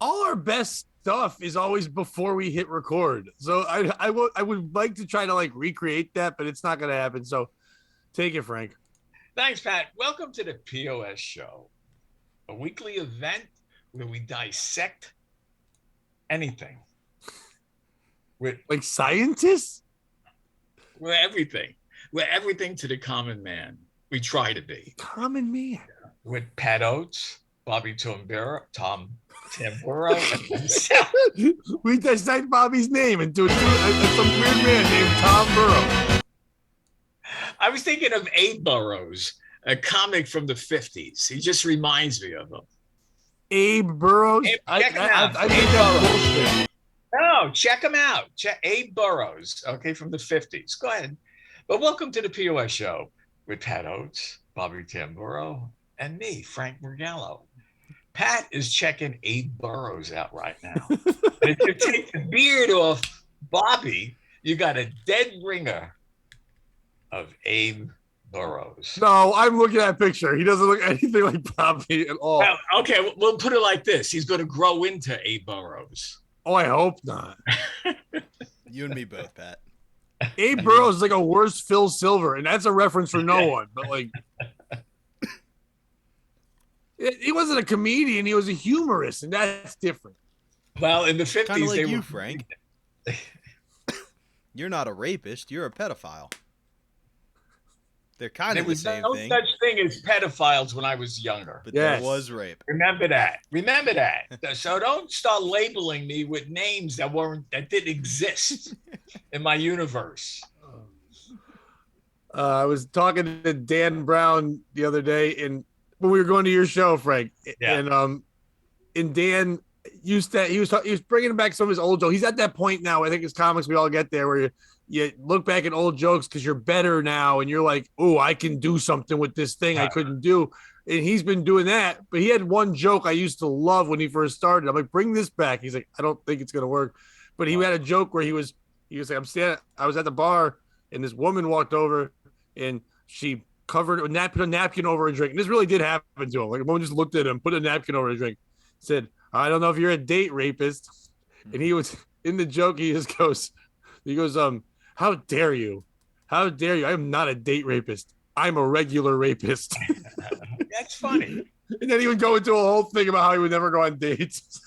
all our best stuff is always before we hit record. So I would like to try to like recreate that, but it's not going to happen. So take it, Frank. Thanks, Pat. Welcome to the POS show, a weekly event where we dissect anything. With like scientists? We're everything. We're everything to the common man. We try to be. Common man. With Pat Oates, Bobby Tamburo, we dissect Bobby's name into some weird man named Tom Burrow. I was thinking of Abe Burrows, a comic from the 50s. He just reminds me of him. Abe Burrows? I think that's bullshit. No, check him out. Check Abe Burrows, okay, from the 50s. Go ahead. But welcome to the POS show with Pat Oates, Bobby Tamburo, and me, Frank Morgello. Pat is checking Abe Burrows out right now. And if you take the beard off Bobby, you got a dead ringer of Abe Burrows. No, I'm looking at a picture. He doesn't look anything like Bobby at all. Well, okay, we'll put it like this. He's going to grow into Abe Burrows. Oh, I hope not. You and me both, Pat. Abe Burrows is like a worse Phil Silver, and that's a reference for no one. But like, he wasn't a comedian; he was a humorist, and that's different. Well, in the 50s, kind of like you, were... Frank. You're not a rapist; you're a pedophile. They're kind of the same thing. There was no such thing as pedophiles when I was younger. But there was rape. Remember that. Remember that. So don't start labeling me with names that didn't exist in my universe. I was talking to Dan Brown the other day, and when we were going to your show, Frank, and Dan used to he was bringing back some of his old jokes. He's at that point now. I think as comics we all get there where you look back at old jokes because you're better now, and you're like, oh, I can do something with this thing I couldn't do. And he's been doing that, but he had one joke I used to love when he first started. I'm like, bring this back. He's like, I don't think it's gonna work. But he had a joke where he was like, I was at the bar, and this woman walked over, and she put a napkin over a drink. And this really did happen to him. Like a woman just looked at him, put a napkin over a drink, said, I don't know if you're a date rapist. And he was in the joke. He goes, how dare you? How dare you? I am not a date rapist. I'm a regular rapist. That's funny. And then he would go into a whole thing about how he would never go on dates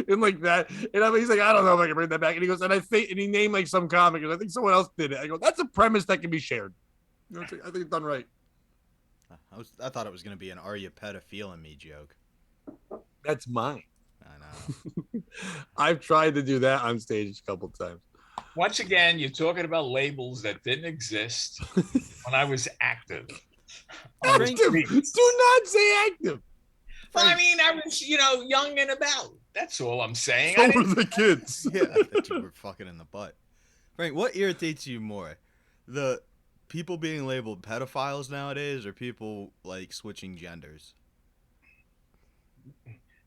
and like that. And he's like, I don't know if I can bring that back. And he goes, and he named like some comic, and I think someone else did it. I go, that's a premise that can be shared. I think it's done right. I thought it was going to be an "Are you pedophiling me" joke. That's mine. I know. I've tried to do that on stage a couple of times. Once again, you're talking about labels that didn't exist when I was active. Active. Do not say active. Well, I mean, I was, young and about. That's all I'm saying. So were the kids. Yeah, I thought you were fucking in the butt. Frank, what irritates you more? The people being labeled pedophiles nowadays, or people like switching genders?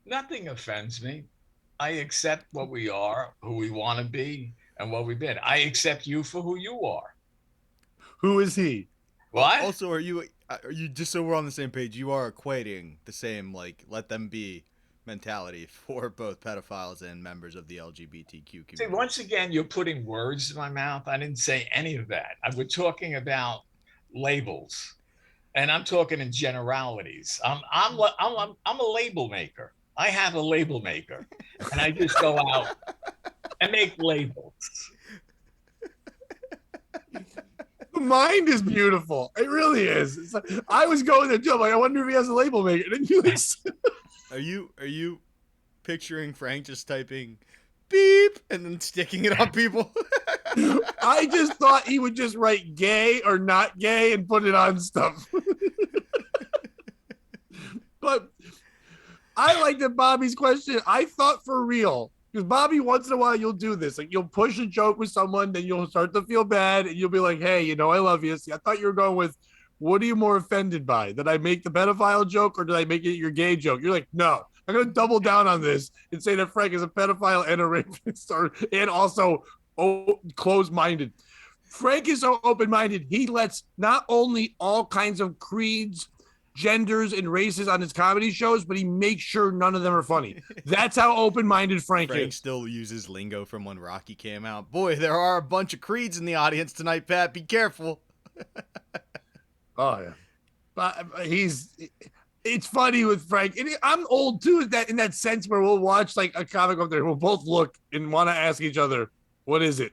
Nothing offends me. I accept what we are, who we want to be, and what we've been. I accept you for who you are. Who is he? What? Also, are you just so we're on the same page, you are equating the same, like, let them be mentality for both pedophiles and members of the LGBTQ community? See, once again, you're putting words in my mouth. I didn't say any of that. We're talking about labels, and I'm talking in generalities. I'm a label maker. I have a label maker, and I just go out and make labels. The mind is beautiful. It really is. It's like, I was going there too. I'm like, I wonder if he has a label maker. And then you like, Are you picturing Frank just typing beep and then sticking it on people? I just thought he would just write gay or not gay and put it on stuff. But I like that Bobby's question. I thought for real, because Bobby, once in a while, you'll do this. Like, you'll push a joke with someone, then you'll start to feel bad, and you'll be like, hey, I love you. See, I thought you were going with, what are you more offended by? Did I make the pedophile joke, or did I make it your gay joke? You're like, no. I'm going to double down on this and say that Frank is a pedophile and a rapist, and also closed-minded. Frank is so open-minded, he lets not only all kinds of creeds genders and races on his comedy shows, but he makes sure none of them are funny. That's how open-minded Frank is. Still uses lingo from when Rocky came out. Boy, there are a bunch of creeds in the audience tonight, Pat. Be careful. Oh yeah, but it's funny with Frank. And I'm old too, in that sense where we'll watch like a comic up there, we'll both look and want to ask each other, "What is it?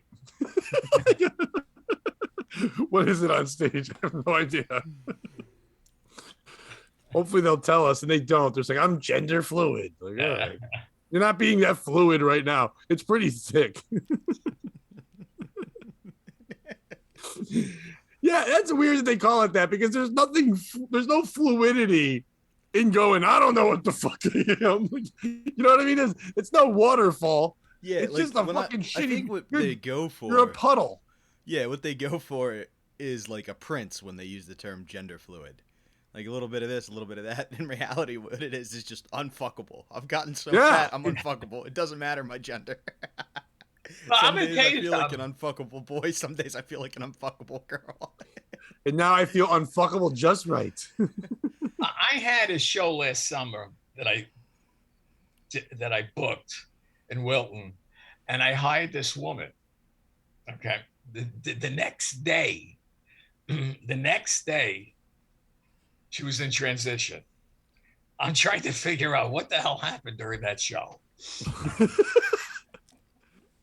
What is it on stage?" I have no idea. Hopefully they'll tell us, and they don't. They're like, "I'm gender fluid." Like, all right. You're not being that fluid right now. It's pretty thick. Yeah, that's weird that they call it that because there's no fluidity in going, I don't know what the fuck I am. You know what I mean? It's no waterfall. Yeah, it's just a fucking shitty. I think what they go for. You're a puddle. Yeah, what they go for is like a prince when they use the term gender fluid. Like a little bit of this, a little bit of that. In reality, what it is just unfuckable. I've gotten so fat, I'm unfuckable. It doesn't matter my gender. Some days I feel like an unfuckable boy. Some days I feel like an unfuckable girl. And now I feel unfuckable just right. I had a show last summer that I booked in Wilton, and I hired this woman. Okay, the next day, she was in transition. I'm trying to figure out what the hell happened during that show.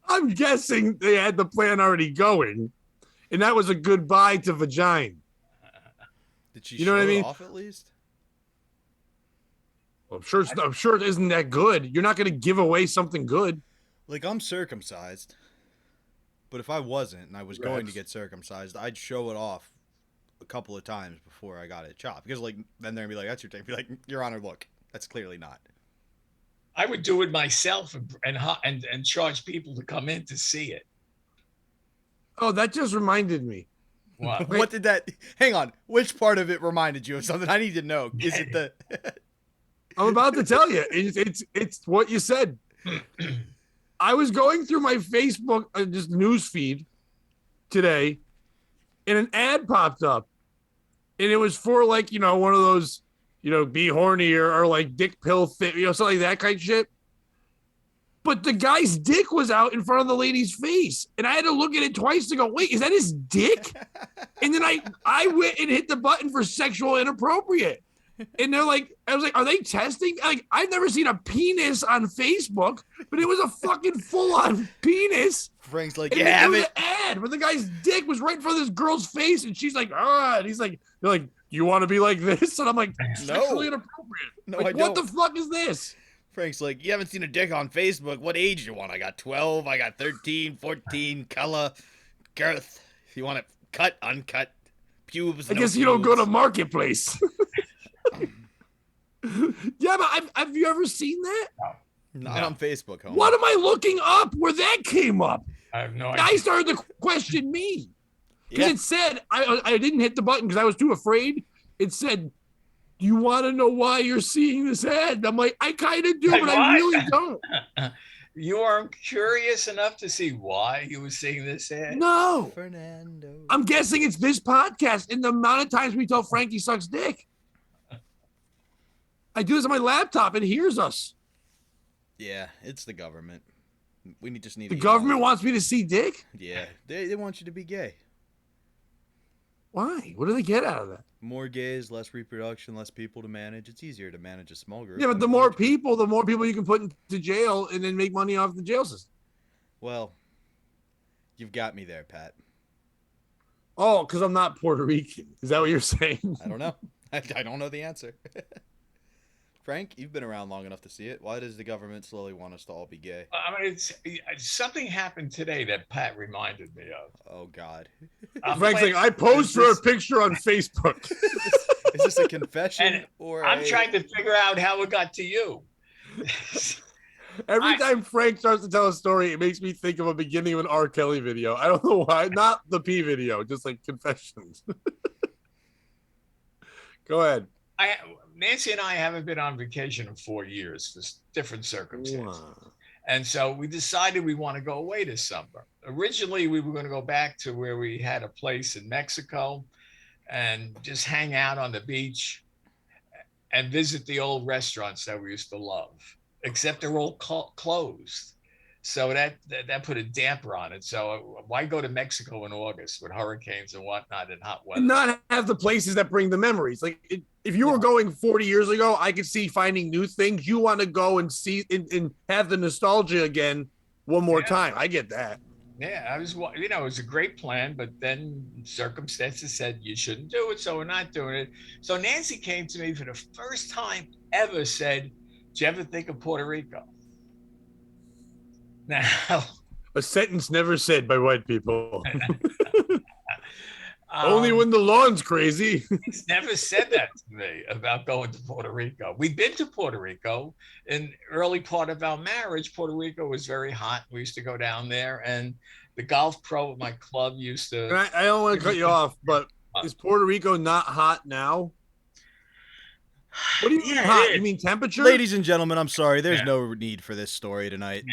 I'm guessing they had the plan already going, and that was a goodbye to vagina. Did she show it off at least? Well, I'm sure it isn't that good. You're not going to give away something good. Like, I'm circumcised, but if I wasn't and I was going to get circumcised, I'd show it off a couple of times before I got it chopped. Because, like, then they'd be like, "That's your thing." Be like, "Your Honor, look, that's clearly not." I would do it myself and charge people to come in to see it. Oh, that just reminded me. What? What did that? Hang on. Which part of it reminded you of something? I need to know. Is it the? I'm about to tell you. It's what you said. I was going through my Facebook just news feed today, and an ad popped up, and it was for like one of those. Be horny or like dick pill fit, something like that kind of shit. But the guy's dick was out in front of the lady's face. And I had to look at it twice to go, wait, is that his dick? And then I went and hit the button for sexual inappropriate. And I was like, are they testing? Like, I've never seen a penis on Facebook, but it was a fucking full-on penis. Frank's like, and it was an ad where the guy's dick was right in front of this girl's face, and she's like, and he's like, "You're like, you want to be like this?" And I'm like, sexually inappropriate. No, like, I don't. What the fuck is this? Frank's like, "You haven't seen a dick on Facebook. What age do you want? I got 12. I got 13, 14, color, girth. If you want it cut, uncut, pubes. I guess you don't go to Marketplace. Yeah, but have you ever seen that? Not on Facebook, homie. What am I looking up where that came up? I have no idea. I started to question me. Because it said, I didn't hit the button because I was too afraid. It said, "Do you want to know why you're seeing this ad?" And I'm like, I kind of do, but I really don't. You are curious enough to see why you were seeing this ad? No. Fernando. I'm guessing it's this podcast and the amount of times we tell Frankie sucks dick. I do this on my laptop. It hears us. Yeah, it's the government. We just need the government wants me to see dick? Yeah, they want you to be gay. Why? What do they get out of that? More gays, less reproduction, less people to manage. It's easier to manage a small group. Yeah, but the more people you can put into jail and then make money off the jail system. Well, you've got me there, Pat. Oh, because I'm not Puerto Rican. Is that what you're saying? I don't know. I don't know the answer. Frank, you've been around long enough to see it. Why does the government slowly want us to all be gay? I mean, something happened today that Pat reminded me of. Oh, God. Frank's like, I posed for a picture on Facebook. Is this a confession? I'm trying to figure out how it got to you. Every time Frank starts to tell a story, it makes me think of a beginning of an R. Kelly video. I don't know why. Not the P video, just like confessions. Go ahead. Nancy and I haven't been on vacation in 4 years for different circumstances. Wow. And so we decided we want to go away this summer. Originally, we were going to go back to where we had a place in Mexico and just hang out on the beach and visit the old restaurants that we used to love, except they're all closed. So that put a damper on it. So why go to Mexico in August with hurricanes and whatnot and hot weather? And not have the places that bring the memories. Like if you were going 40 years ago, I could see finding new things. You want to go and see and have the nostalgia again one more time. I get that. Yeah, I was, it was a great plan, but then circumstances said you shouldn't do it, so we're not doing it. So Nancy came to me for the first time ever, said, "Do you ever think of Puerto Rico?" Now, a sentence never said by white people. Only when the lawn's crazy. He's never said that to me about going to Puerto Rico. We've been to Puerto Rico in early part of our marriage. Puerto Rico was very hot. We used to go down there, and the golf pro at my club used to. I don't want to cut you off, but is Puerto Rico not hot now? What do you mean hot? You mean temperature? Ladies and gentlemen, I'm sorry. There's no need for this story tonight.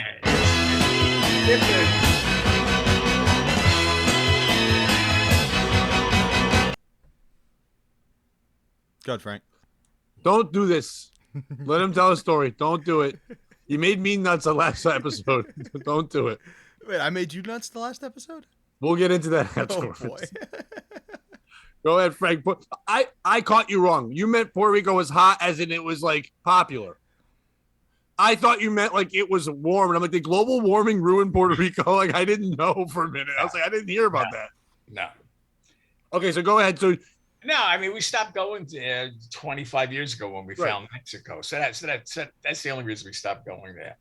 Go ahead, Frank. Don't do this. Let him tell a story. Don't do it. You made me nuts the last episode. Don't do it. Wait, I made you nuts the last episode? We'll get into that afterwards. Oh, boy. Go ahead, Frank. I caught you wrong. You meant Puerto Rico was hot as in it was like popular. I thought you meant like it was warm. And I'm like, the global warming ruined Puerto Rico. Like I didn't know for a minute. I was like, I didn't hear about that. No. Okay, so go ahead. So no, I mean, we stopped going 25 years ago when we found Mexico. So that's the only reason we stopped going there.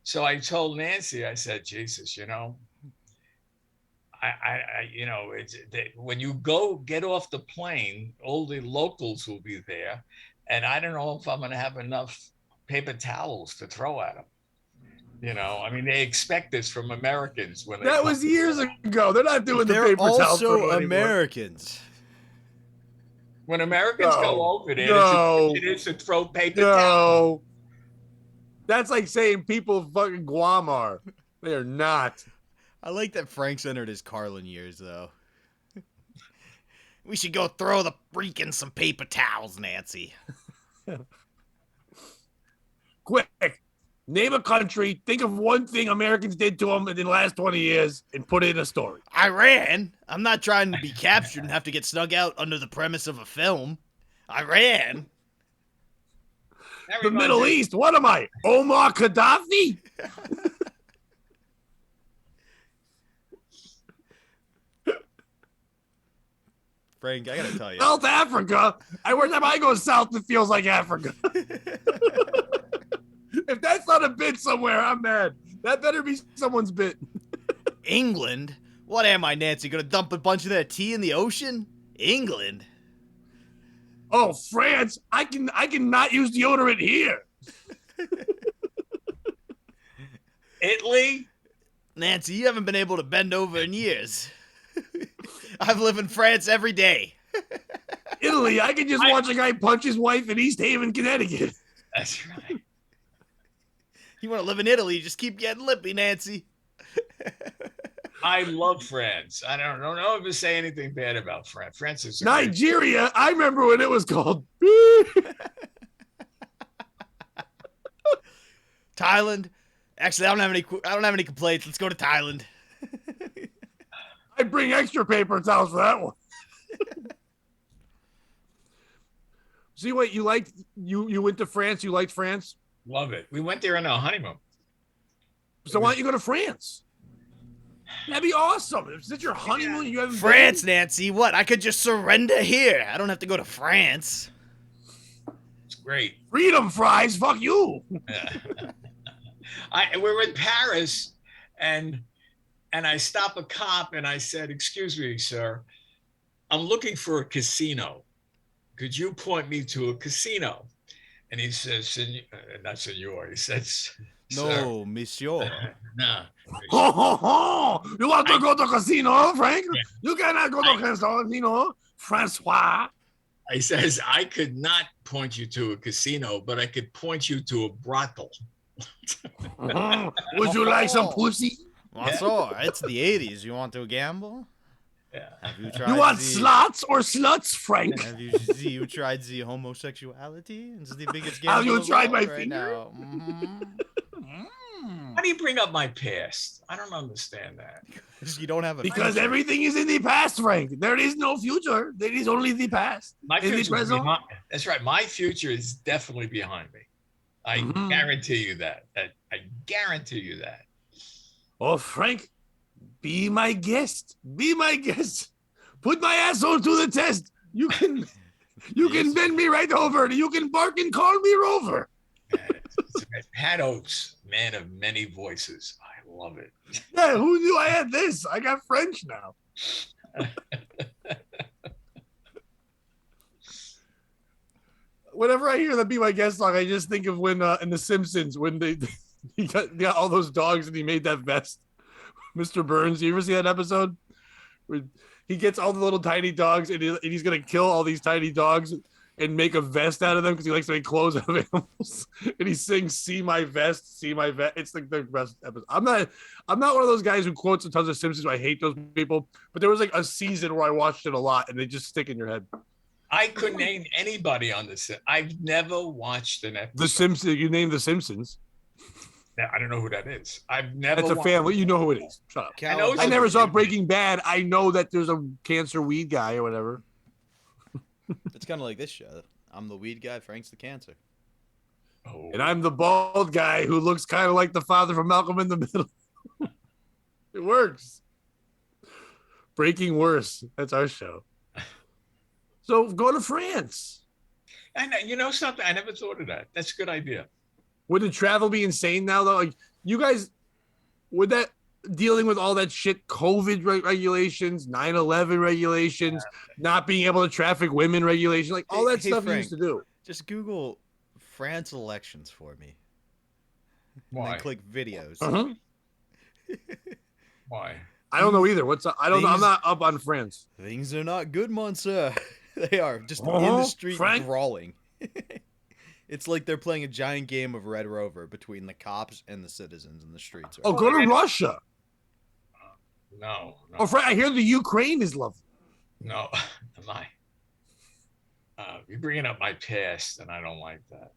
So I told Nancy, I said, Jesus, when you go get off the plane, all the locals will be there. And I don't know if I'm going to have enough paper towels to throw at them. I mean, they expect this from Americans. When that was years ago. They're not doing the paper towels. They're also Americans. When Americans go over there, it is to throw paper towels. That's like saying people of fucking Guam are. They are not. I like that Frank's entered his Carlin years, though. We should go throw the freaking some paper towels, Nancy. Quick. Name a country. Think of one thing Americans did to them in the last 20 years and put it in a story. Iran. I'm not trying to be captured and have to get snug out under the premise of a film. Iran. The Middle East. What am I? Omar Gaddafi? Frank, I gotta tell you. South Africa. Every time I go south, it feels like Africa. If that's not a bit somewhere, I'm mad. That better be someone's bit. England? What am I, Nancy? Gonna dump a bunch of that tea in the ocean? England? Oh, France. I can not use deodorant here. Italy? Nancy, you haven't been able to bend over in years. I've lived in France every day. Italy, I can just watch a guy punch his wife in East Haven, Connecticut. That's right. You want to live in Italy, just keep getting lippy, Nancy. I love France. I don't ever say anything bad about France. France is Nigeria. I remember when it was called Thailand. Actually, I don't have any complaints. Let's go to Thailand. I'd bring extra paper towels for that one. See what you liked? You went to France. You liked France? Love it. We went there on our honeymoon. So why don't you go to France? That'd be awesome. Is this your honeymoon? You haven't France, been? Nancy. What? I could just surrender here. I don't have to go to France. It's great. Freedom fries. Fuck you. We're in Paris, and I stop a cop, and I said, "Excuse me, sir. I'm looking for a casino. Could you point me to a casino?" And he says, not senor. He says, no, monsieur. No. Ho, ho, ho. You want to go to casino, Frank? You cannot go to casino, Francois. He says, I could not point you to a casino, but I could point you to a brothel. Would you like some pussy? Well, so it's the 80s. You want to gamble? Yeah. Have you tried You want the, slots or sluts, Frank? Have you tried the homosexuality? It's the biggest Have gamble you of tried all my right finger? now. Why do you bring up my past? I don't understand that. Because you don't have a Because future. everything is in the past, Frank. There is no future. There is only the past. My In the future is present. behind. That's right. My future is definitely behind me. I guarantee you that. I guarantee you that. Oh, Frank, be my guest. Be my guest. Put my asshole to the test. You can bend me right over. You can bark and call me Rover. Pat Oates, man of many voices. I love it. Yeah, who knew I had this? I got French now. Whenever I hear that "Be My Guest" song, I just think of when in The Simpsons when he got all those dogs and he made that vest. Mr. Burns, you ever see that episode where he gets all the little tiny dogs and he's gonna kill all these tiny dogs and make a vest out of them because he likes to make clothes out of animals. And he sings "See My Vest, See My Vest." It's like the best episode. I'm not one of those guys who quotes a tons of Simpsons. I hate those people, but there was like a season where I watched it a lot and they just stick in your head. I couldn't name anybody on this. I've never watched an episode. The Simpsons. You name The Simpsons. I don't know who that is. I've never. It's a family. You know who it is. Shut up. I never saw Breaking Bad. I know that there's a cancer weed guy or whatever. It's kind of like this show. I'm the weed guy. Frank's the cancer. Oh. And I'm the bald guy who looks kind of like the father from Malcolm in the Middle. It works. Breaking Worse. That's our show. So go to France. I know, you know something? I never thought of that. That's a good idea. Would the travel be insane now, though? Like, you guys, would that dealing with all that shit, COVID regulations, 9/11 regulations, not being able to traffic women regulations, like all that stuff Frank, you used to do? Just Google France elections for me. Why? And then click videos. Uh-huh. Why? I don't know either. What's up? I don't know. I'm not up on France. Things are not good, monsieur. They are just in the street brawling. It's like they're playing a giant game of Red Rover between the cops and the citizens in the streets. Right? Oh, go to Russia. No. Oh, I hear the Ukraine is lovely. No, you're bringing up my past, and I don't like that.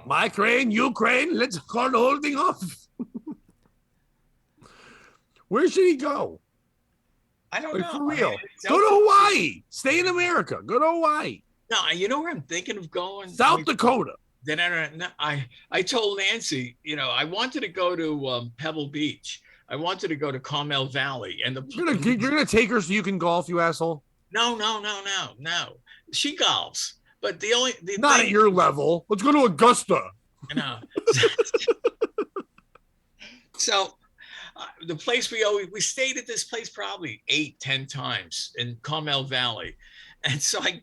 My Ukraine, let's call the whole thing off. Where should he go? I don't know. For real. Go to Hawaii. Stay in America. Go to Hawaii. No, you know where I'm thinking of going? South Dakota. Then I told Nancy, you know, I wanted to go to Pebble Beach. I wanted to go to Carmel Valley, and you're gonna take her so you can golf, you asshole. No. She golfs, but not at your level. Let's go to Augusta. You know. So the place we stayed at this place probably 8-10 times in Carmel Valley. And so I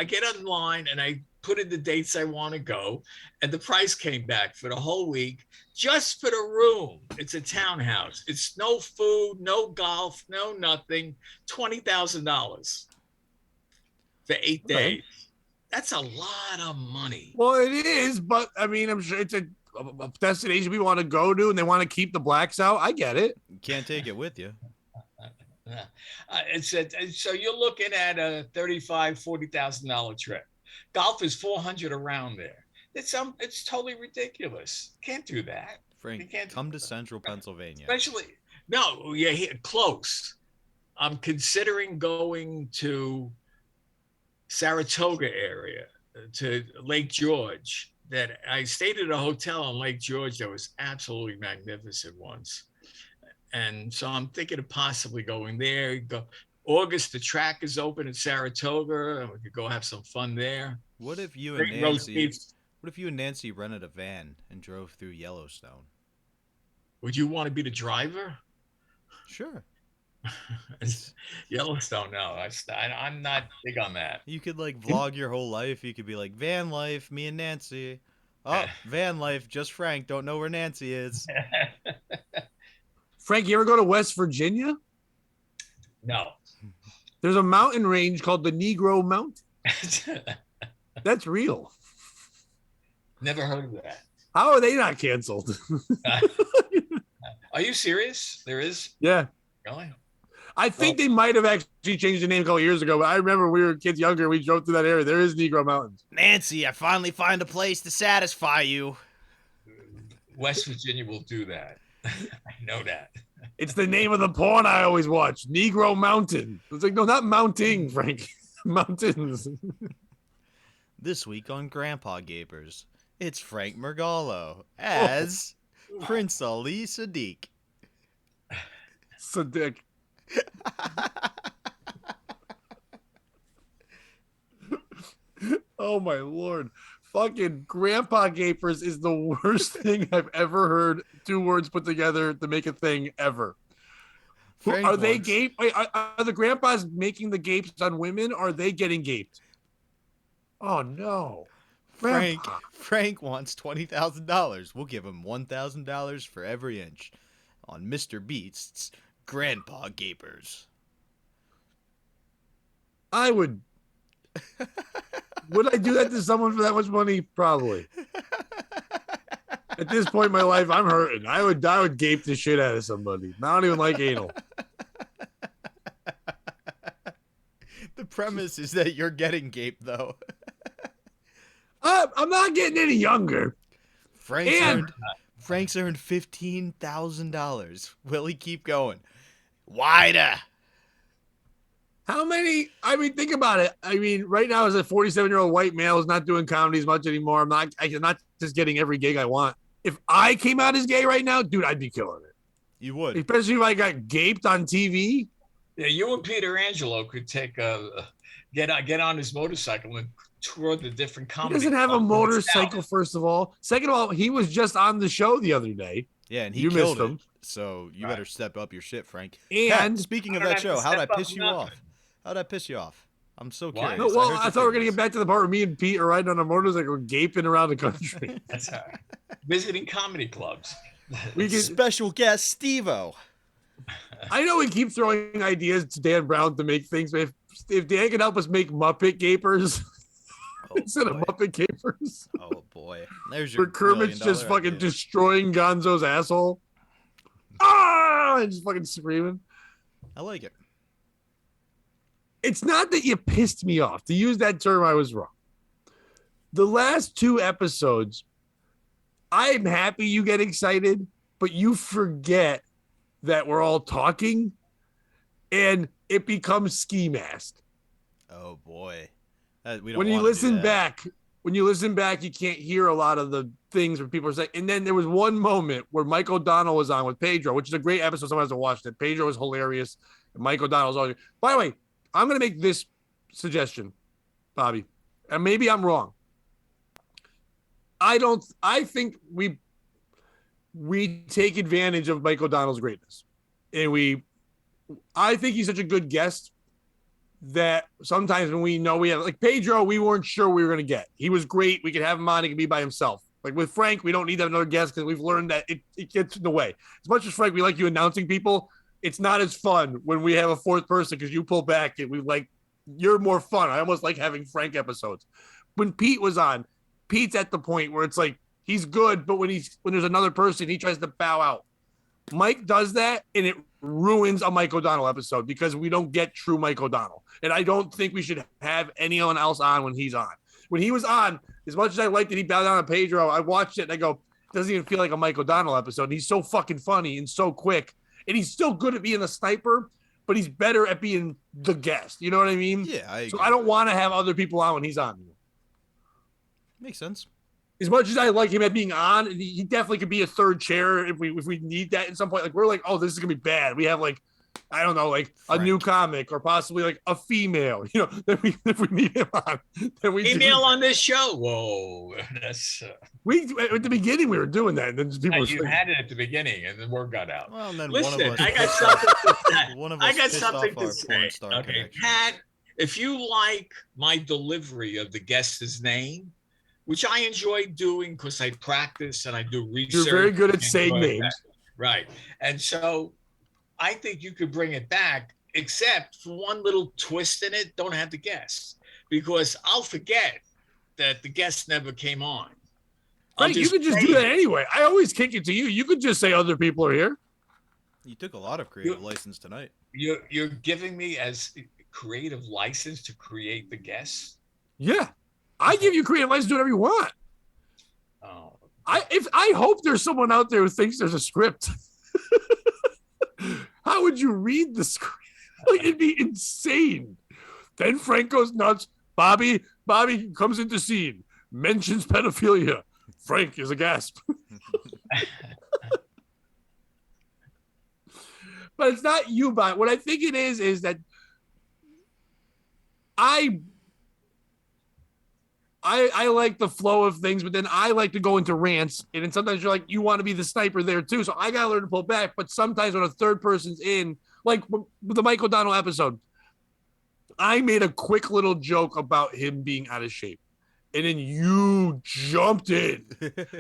get online and I put in the dates I want to go. And the price came back for the whole week, just for the room. It's a townhouse. It's no food, no golf, no nothing. $20,000 for 8 days. That's a lot of money. Well, it is, but I mean, I'm sure it's a destination we want to go to and they want to keep the blacks out. I get it. You can't take it with you. So you're looking at a $35,000-$40,000 trip. Golf is $400 around there. It's totally ridiculous. Can't do that. Frank, come to Central Pennsylvania. Close. I'm considering going to Saratoga area, to Lake George. That I stayed at a hotel on Lake George that was absolutely magnificent once. And so I'm thinking of possibly going there. August, the track is open in Saratoga, and we could go have some fun there. What if you and Nancy rented a van and drove through Yellowstone? Would you want to be the driver? Sure. Yellowstone, no. I'm not big on that. You could like vlog your whole life. You could be like, van life, me and Nancy. Oh, van life, just Frank. Don't know where Nancy is. Frank, you ever go to West Virginia? No. There's a mountain range called the Negro Mountains. That's real. Never heard of that. How are they not canceled? Are you serious? There is? Yeah. Really? I think they might have actually changed the name a couple years ago, but I remember we were kids younger. We drove through that area. There is Negro Mountains. Nancy, I finally find a place to satisfy you. West Virginia will do that. I know that. It's the name of the porn I always watch. Negro Mountain. It's like, no, not mounting, Frank. Mountains. This week on Grandpa Gapers, it's Frank Mergallo as Prince Ali Sadiq. Sadiq. Oh my Lord. Fucking Grandpa Gapers is the worst thing I've ever heard. 2 words put together to make a thing ever. Are they gape? Wait, are the grandpas making the gapes on women? Or are they getting gaped? Oh no. Frank wants $20,000. We'll give him $1,000 for every inch on Mr. Beast's Grandpa Gapers. I would. Would I do that to someone for that much money? Probably. At this point in my life, I'm hurting. I would gape the shit out of somebody. I don't even like anal. The premise is that you're getting gaped, though. I'm not getting any younger. Frank's earned $15,000. Will he keep going? Wider. How many? I mean, think about it. I mean, right now, as a 47-year-old white male who's not doing comedy as much anymore, I'm not just getting every gig I want. If I came out as gay right now, dude, I'd be killing it. You would. Especially if I got gaped on TV. Yeah, you and Peter Angelo could take get on his motorcycle and tour the different comedy. He doesn't have a motorcycle, first of all. Second of all, he was just on the show the other day. Yeah, and you killed him. So you better step up your shit, Frank. And Pat, speaking of that show, how'd I piss you off? How'd I piss you off? I'm so curious. No, well, I thought we were going to get back to the part where me and Pete are riding on a motorcycle gaping around the country. That's all right. Visiting comedy clubs. We get special guest Steve-O. I know we keep throwing ideas to Dan Brown to make things, but if Dan can help us make Muppet Gapers instead of Muppet Gapers. Oh, boy. There's your where Kermit's just fucking idea. Destroying Gonzo's asshole. Ah! And just fucking screaming. I like it. It's not that you pissed me off. To use that term, I was wrong. The last 2 episodes, I'm happy you get excited, but you forget that we're all talking, and it becomes ski mask. Oh boy! When you listen back, you can't hear a lot of the things where people are saying. And then there was one moment where Mike O'Donnell was on with Pedro, which is a great episode. Someone has to watch it. Pedro was hilarious. And Mike O'Donnell's on. By the way, I'm going to make this suggestion, Bobby, and maybe I'm wrong. I think we take advantage of Mike O'Donnell's greatness, and I think he's such a good guest that sometimes when we know we have, like Pedro, we weren't sure we were going to get. He was great. We could have him on. He could be by himself. Like with Frank, we don't need to have another guest because we've learned that it gets in the way. As much as Frank, we like you announcing people, it's not as fun when we have a 4th person because you pull back and you're more fun. I almost like having Frank episodes. When Pete was on, Pete's at the point where it's like he's good, but when there's another person, he tries to bow out. Mike does that, and it ruins a Mike O'Donnell episode because we don't get true Mike O'Donnell. And I don't think we should have anyone else on when he's on. When he was on, as much as I liked that he bowed down to Pedro, I watched it and I go, it doesn't even feel like a Mike O'Donnell episode. And he's so fucking funny and so quick. And he's still good at being a sniper, but he's better at being the guest. You know what I mean? Yeah, I agree. So I don't want to have other people on when he's on. Makes sense. As much as I like him at being on, he definitely could be a 3rd chair if we need that at some point. Like we're like, oh, this is gonna be bad. We have like, I don't know, like Frank. A new comic or possibly like a female. You know, if we need him on, then we female on this show. Whoa, that's we at the beginning we were doing that, and then people you had it at the beginning, and the word got out. Well, and then listen, one of us, I got something to say. One of us I got pissed something off our to say. porn star Okay, connection. Pat, if you like my delivery of the guest's name, which I enjoy doing because I practice and I do research. You're very good at saying names. Right. And so I think you could bring it back, except for one little twist in it, don't have the guest. Because I'll forget that the guest never came on. Right, you could just do that anyway. I always kick it to you. You could just say other people are here. You took a lot of creative license tonight. You're giving me as creative license to create the guests? Yeah. I give you creative license to do whatever you want. Oh. I hope there's someone out there who thinks there's a script. How would you read the script? Like, it'd be insane. Then Frank goes nuts. Bobby comes into scene, mentions pedophilia. Frank is a gasp. But it's not you, Bob. What I think it is that I like the flow of things, but then I like to go into rants. And then sometimes you're like, you want to be the sniper there too. So I got to learn to pull back. But sometimes when a third person's in, like with the Mike O'Donnell episode, I made a quick little joke about him being out of shape. And then you jumped in.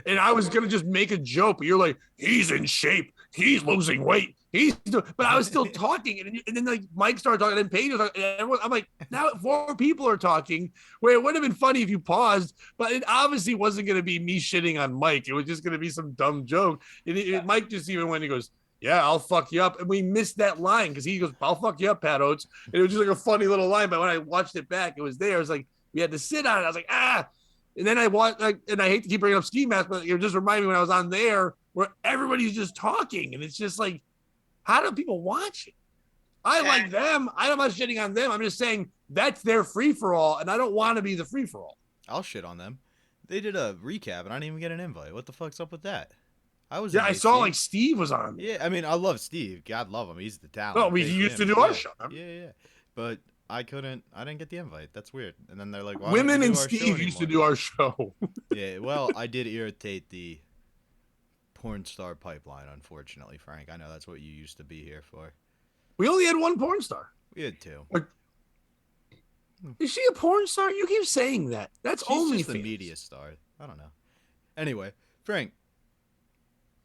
And I was going to just make a joke. But you're like, he's in shape. He's losing weight. But I was still talking. And then like Mike started talking and Paige was talking. And everyone, I'm like, now 4 people are talking. Where it would have been funny if you paused. But it obviously wasn't going to be me shitting on Mike. It was just going to be some dumb joke. And Mike just even when he goes, yeah, I'll fuck you up. And we missed that line because he goes, I'll fuck you up, Pat Oates. And it was just like a funny little line. But when I watched it back, it was there. I was like, we had to sit on it. I was like, ah. And then I watched, like, and I hate to keep bringing up Ski Mask, but it just reminded me when I was on there where everybody's just talking. And it's just like, how do people watch it? I like them. I'm not shitting on them. I'm just saying that's their free-for-all, and I don't want to be the free-for-all. I'll shit on them. They did a recap, and I didn't even get an invite. What the fuck's up with that? I saw Steve. Like Steve was on. Yeah, I mean, I love Steve. God love him. He's the talent. Well, we used to do our show. Yeah. But I didn't get the invite. That's weird. And then they're like, Women and Steve used to do our show. Yeah, well, I did irritate the porn star pipeline, unfortunately, Frank. I know that's what you used to be here for. We only had one porn star. We had 2. Is she a porn star? You keep saying that. That's She's only just a media star. I don't know. Anyway, Frank.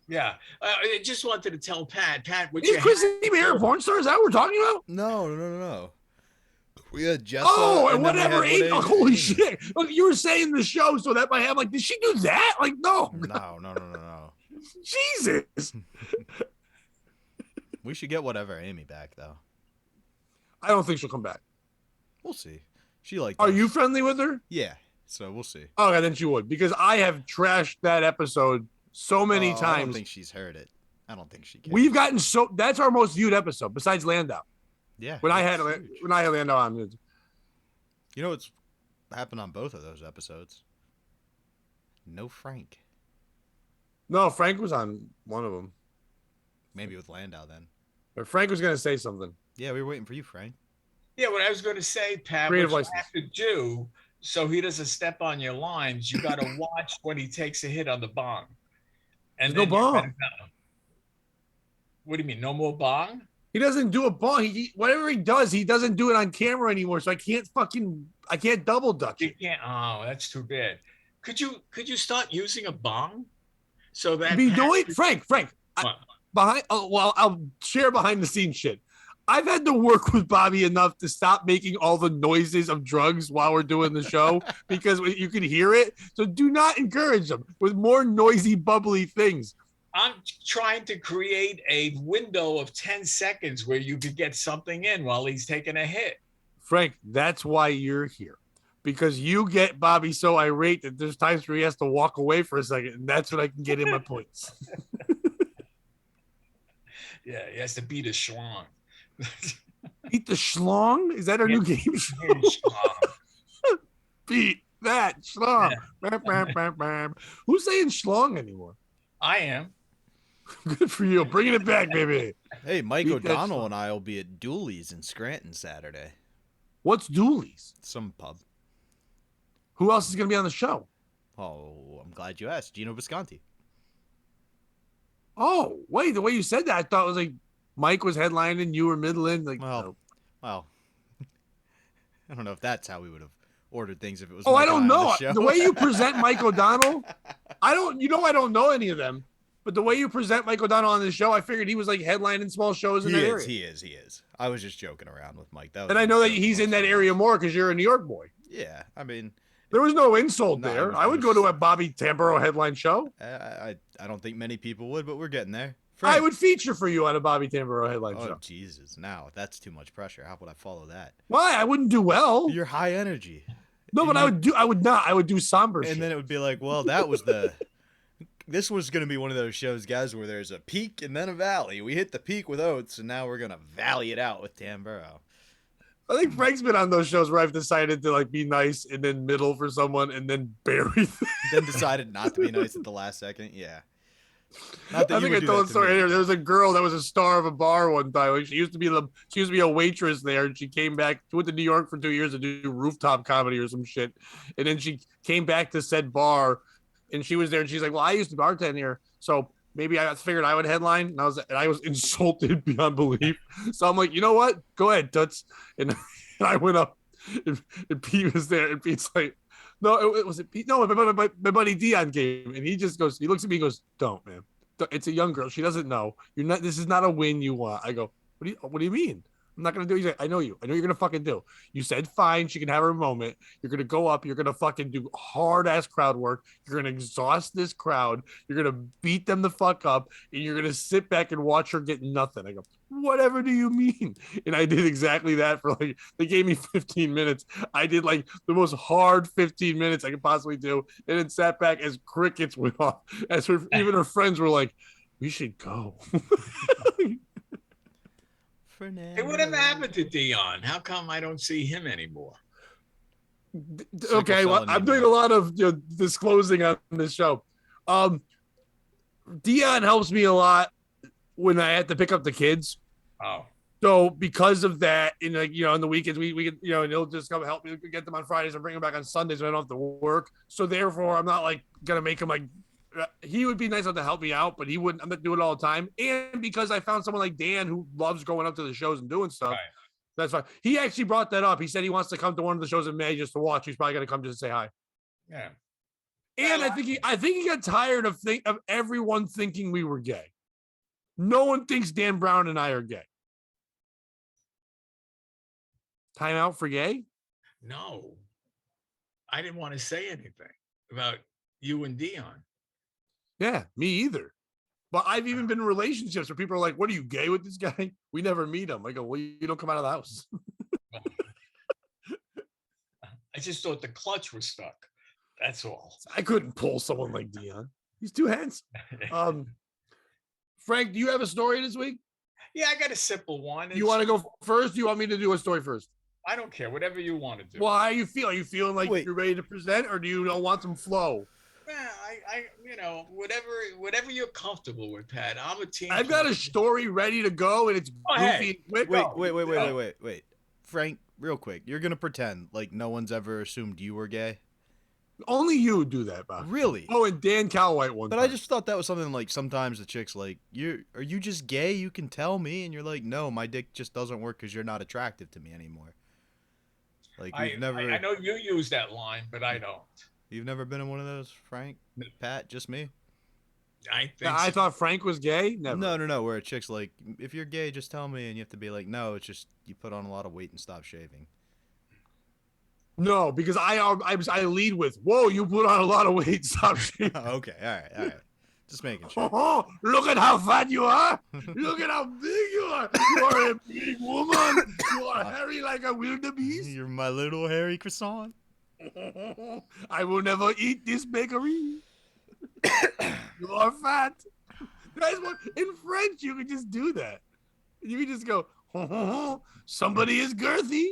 Yeah, I just wanted to tell Pat, is Chrissy Mayer a porn star? Is that what we're talking about? No. We had Jessa. Oh, and whatever. Holy shit. Look, you were saying the show, so that might have, like, did she do that? Like, no. No. Jesus. We should get whatever Amy back, though. I don't think she'll come back. We'll see. She liked Are you friendly with her? Yeah, so we'll see. Okay, then she would, because I have trashed that episode so many times. I don't think she's heard it. I don't think she can. We've gotten that's our most viewed episode besides Landau. Yeah. When I had Landau on. You know what's happened on both of those episodes? No Frank. No, Frank was on one of them. Maybe with Landau then. But Frank was going to say something. Yeah, we were waiting for you, Frank. Yeah, what I was going to say, Pat, what you have to do so he doesn't step on your lines, you got to watch when he takes a hit on the bong. And no bong. What do you mean, no more bong? He doesn't do a bong. Whatever he does, he doesn't do it on camera anymore. So I can't double dutch it. You can't. Oh, that's too bad. Could you start using a bong? So that Frank. I'll share behind the scenes shit. I've had to work with Bobby enough to stop making all the noises of drugs while we're doing the show because you can hear it. So do not encourage them with more noisy, bubbly things. I'm trying to create a window of 10 seconds where you could get something in while he's taking a hit. Frank, that's why you're here. Because you get Bobby so irate that there's times where he has to walk away for a second, and that's when I can get in my points. Yeah, he has to beat a schlong. Beat the schlong? Is that our new game show? Beat that schlong. Yeah. Bam, bam, bam. Who's saying schlong anymore? I am. Good for you. Bringing it back, baby. Hey, Mike O'Donnell and I will be at Dooley's in Scranton Saturday. What's Dooley's? Some pub. Who else is going to be on the show? Oh, I'm glad you asked. Gino Visconti. Oh, wait. The way you said that, I thought it was like Mike was headlining, you were middling. Like, well, I don't know if that's how we would have ordered things if it was. Oh, I don't know. The way you present Mike O'Donnell, I don't know any of them. But the way you present Mike O'Donnell on the show, I figured he was like headlining small shows in that area. He is. I was just joking around with Mike. And I know that he's in that area more because you're a New York boy. Yeah, I mean, there was no insult there. I would go to a Bobby Tamburo headline show. I don't think many people would, but we're getting there. I would feature for you on a Bobby Tamburo headline show. Oh, Jesus. Now, that's too much pressure. How would I follow that? Why? I wouldn't do well. You're high energy. No, but I would do somber shit. And then it would be like, well, that was this was going to be one of those shows, guys, where there's a peak and then a valley. We hit the peak with Oates, and now we're going to valley it out with Tamburo. I think Frank's been on those shows where I've decided to like be nice and then middle for someone and then bury them. Then decided not to be nice at the last second. Yeah. Not that I think I told the story earlier. There was a girl that was a star of a bar one time. Like, she used to be a waitress there, and she came back. She went to New York for 2 years to do rooftop comedy or some shit, and then she came back to said bar, and she was there, and she's like, "Well, I used to bartend here, so maybe I figured I would headline." And I was insulted beyond belief. So I'm like, you know what? Go ahead, Toots. And I went up, and Pete was there, and Pete's like, no, it was Pete. No, my buddy Dion came, and he just goes, he looks at me and goes, "Don't, man. It's a young girl. She doesn't know. You're not. This is not a win you want." I go, What do you mean? I'm not gonna do it. He's like, I know you. I know you're gonna fucking do. You said fine. She can have her moment. You're gonna go up. You're gonna fucking do hard ass crowd work. You're gonna exhaust this crowd. You're gonna beat them the fuck up, and you're gonna sit back and watch her get nothing. I go, whatever do you mean? And I did exactly that for like, they gave me 15 minutes. I did like the most hard 15 minutes I could possibly do, and then sat back as crickets went off. As even her friends were like, we should go. Hey, whatever happened to Dion? How come I don't see him anymore? Okay, well, I'm doing a lot of disclosing on this show. Dion helps me a lot when I have to pick up the kids. Oh. So because of that, in like, on the weekends, we can, and he'll just come help me get them on Fridays and bring them back on Sundays when I don't have to work. So therefore, I'm not like going to make him like, he would be nice enough to help me out, but he wouldn't. I'm not doing it all the time. And because I found someone like Dan who loves going up to the shows and doing stuff, right. That's fine. He actually brought that up. He said he wants to come to one of the shows in May just to watch. He's probably going to come just to say hi. Yeah. And I think he got tired of everyone thinking we were gay. No one thinks Dan Brown and I are gay. Time out for gay? No. I didn't want to say anything about you and Dion. Yeah, me either. But I've even been in relationships where people are like, "What are you, gay with this guy?" We never meet him. I go, "Well, you don't come out of the house." I just thought the clutch was stuck. That's all. I couldn't pull someone like Dion. He's too handsome. Frank, do you have a story this week? Yeah, I got a simple one. You want to go first? Do you want me to do a story first? I don't care. Whatever you want to do. Well, how you feel? Are you feeling like you're ready to present, or do you want some flow? Yeah, whatever you're comfortable with, Pat. I'm a team. I've got a story ready to go, and it's goofy and quick. Wait. Frank, real quick. You're going to pretend like no one's ever assumed you were gay? Only you do that, Bob. Really? Oh, and Dan Cowhite one But time. I just thought that was something like sometimes the chick's like, are you just gay? You can tell me. And you're like, no, my dick just doesn't work because you're not attractive to me anymore. Like, I know you use that line, but I don't. You've never been in one of those, Frank? Pat, just me? I thought Frank was gay? Never. No. Where a chick's like, if you're gay, just tell me. And you have to be like, no, it's just you put on a lot of weight and stop shaving. No, because I lead with, whoa, you put on a lot of weight. Stop shaving. Oh, okay. All right. Just making sure. Oh, look at how fat you are. Look at how big you are. You are a big woman. You are hairy like a wildebeest. You're my little hairy croissant. I will never eat this bakery. You are fat. Guys, in French, you can just do that. You can just go, somebody is girthy.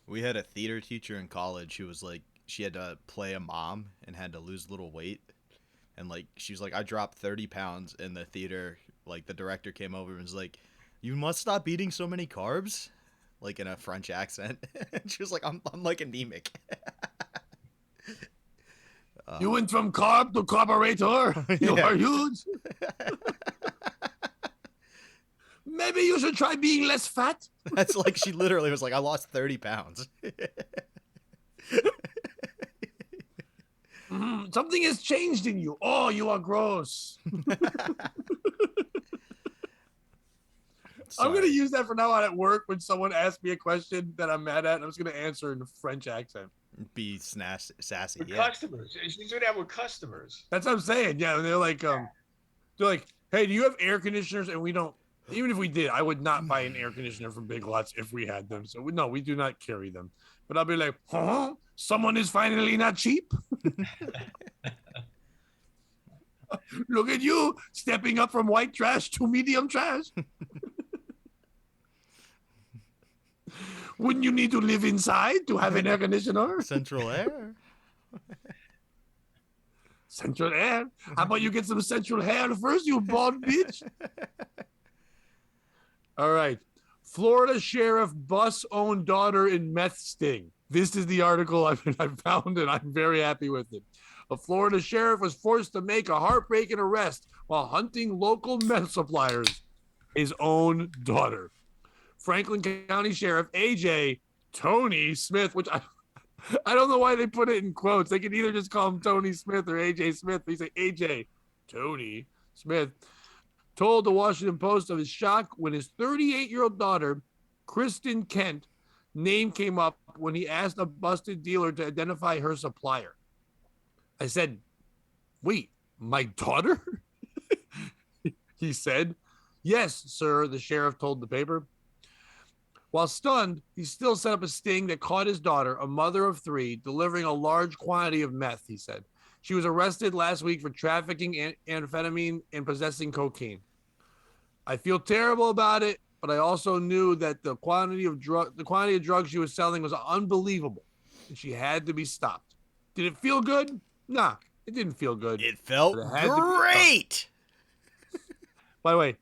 We had a theater teacher in college who was like, she had to play a mom and had to lose a little weight. And like, she was like, I dropped 30 pounds in the theater. Like, the director came over and was like, you must stop eating so many carbs. Like in a French accent. And she was like, I'm like anemic. You went from carb to carburetor. You are huge. Maybe you should try being less fat. That's like, she literally was like, I lost 30 pounds. Something has changed in you. Oh, you are gross. I'm going to use that from now on at work when someone asks me a question that I'm mad at. I'm just going to answer in a French accent. Be sassy. With Yeah. customers. She's doing that with customers. That's what I'm saying. Yeah, and they're like, hey, do you have air conditioners? And we don't. Even if we did, I would not buy an air conditioner from Big Lots if we had them. So no, we do not carry them. But I'll be like, someone is finally not cheap. Look at you stepping up from white trash to medium trash. Wouldn't you need to live inside to have an air conditioner? Central air. Central air? How about you get some central hair first, you bald bitch? All right. Florida sheriff busts own daughter in meth sting. This is the article I found, and I'm very happy with it. A Florida sheriff was forced to make a heartbreaking arrest while hunting local meth suppliers, his own daughter. Franklin County Sheriff AJ Tony Smith, which I don't know why they put it in quotes. They could either just call him Tony Smith or AJ Smith. They say AJ Tony Smith told the Washington Post of his shock when his 38-year-old daughter, Kristen Kent, name came up when he asked a busted dealer to identify her supplier. I said, wait, my daughter? He said, yes, sir, the sheriff told the paper. While stunned, he still set up a sting that caught his daughter, a mother of 3, delivering a large quantity of meth, he said. She was arrested last week for trafficking amphetamine and possessing cocaine. I feel terrible about it, but I also knew that the quantity of drugs she was selling was unbelievable, and she had to be stopped. Did it feel good? Nah, it didn't feel good. It felt great. By the way,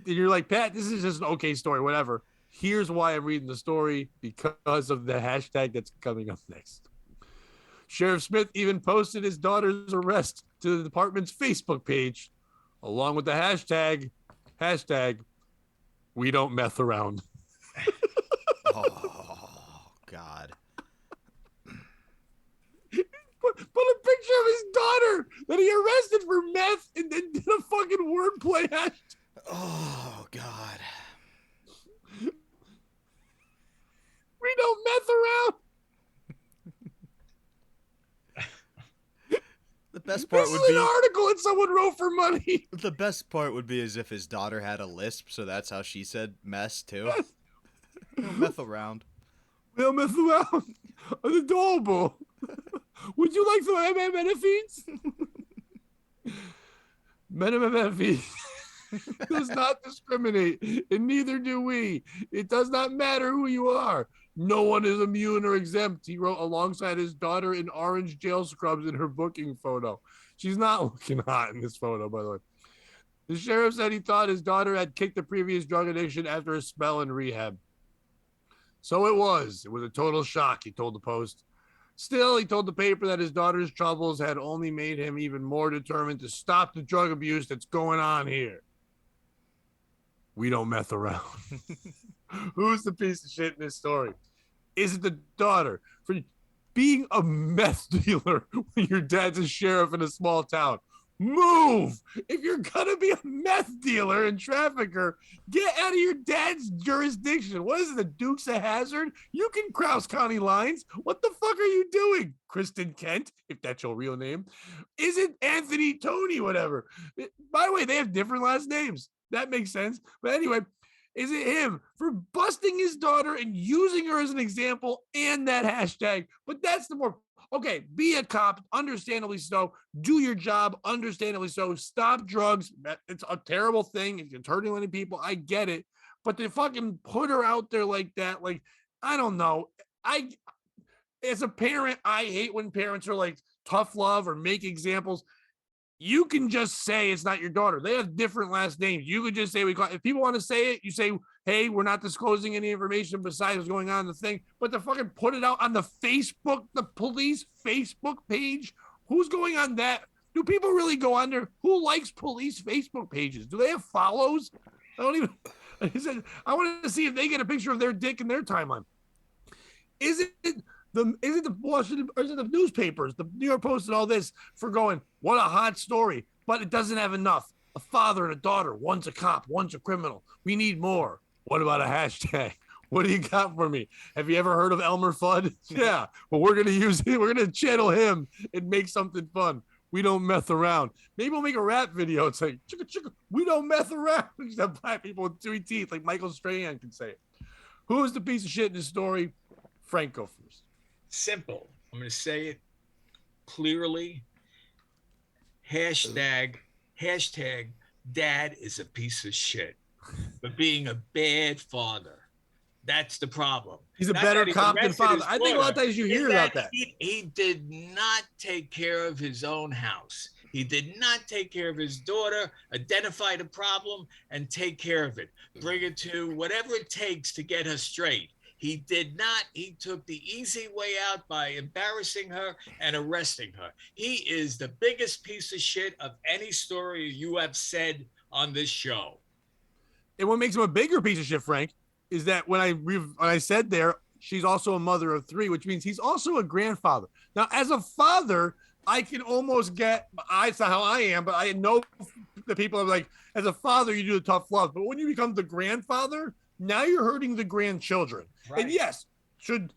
you're like, Pat, this is just an okay story, whatever. Here's why I'm reading the story, because of the hashtag that's coming up next. Sheriff Smith even posted his daughter's arrest to the department's Facebook page, along with the hashtag we don't meth around. Oh, God. Put a picture of his daughter that he arrested for meth and then did a fucking wordplay hashtag. Oh, God. We don't meth around. The best part would be an article that someone wrote for money. The best part would be as if his daughter had a lisp, so that's how she said mess too. Yes. We don't meth around. We don't meth around. It's adorable. Would you like some methamphetamines? Methamphetamines does not discriminate, and neither do we. It does not matter who you are. No one is immune or exempt, he wrote alongside his daughter in orange jail scrubs in her booking photo. She's not looking hot in this photo, by the way. The sheriff said he thought his daughter had kicked the previous drug addiction after a spell in rehab. So it was. It was a total shock, he told the Post. Still, he told the paper that his daughter's troubles had only made him even more determined to stop the drug abuse that's going on here. We don't meth around. Who's the piece of shit in this story? Is it the daughter for being a meth dealer when your dad's a sheriff in a small town? Move! If you're gonna be a meth dealer and trafficker, get out of your dad's jurisdiction. What is it, the Dukes of Hazzard? You can cross county lines. What the fuck are you doing? Kristen Kent, if that's your real name. Is it Anthony, Tony, whatever? By the way, they have different last names. That makes sense. But anyway, is it him for busting his daughter and using her as an example and that hashtag? But that's the more, okay, be a cop, understandably so. Do your job, understandably so. Stop drugs. It's a terrible thing. It's hurting many people. I get it. But to fucking put her out there like that, like, I don't know. As a parent, I hate when parents are like tough love or make examples. You can just say it's not your daughter. They have different last names. You could just say, if people want to say it, you say, hey, we're not disclosing any information besides what's going on in the thing. But to fucking put it out on the Facebook, the police Facebook page, who's going on that? Do people really go on there? Who likes police Facebook pages? Do they have follows? I don't even. I wanted to see if they get a picture of their dick in their timeline. Is it the Washington, or is it the newspapers, the New York Post and all this for going, what a hot story, but it doesn't have enough. A father and a daughter, one's a cop, one's a criminal. We need more. What about a hashtag? What do you got for me? Have you ever heard of Elmer Fudd? Yeah. Well, we're gonna use him. We're gonna channel him and make something fun. We don't meth around. Maybe we'll make a rap video. It's like, chicka, chicka, we don't meth around. Just have black people with 2 teeth, like Michael Strahan can say it. Who is the piece of shit in this story? Franco first. Simple. I'm going to say it clearly. Hashtag dad is a piece of shit for being a bad father. That's the problem. He's a better cop than father. I think a lot of times you hear about that. He did not take care of his own house. He did not take care of his daughter, identify the problem, and take care of it. Bring it to whatever it takes to get her straight. He did not. He took the easy way out by embarrassing her and arresting her. He is the biggest piece of shit of any story you have said on this show. And what makes him a bigger piece of shit, Frank, is that when I said there, she's also a mother of 3, which means he's also a grandfather. Now, as a father, I can almost get, it's not how I am, but I know the people are like, as a father, you do the tough love. But when you become the grandfather, now you're hurting the grandchildren. Right. And yes, should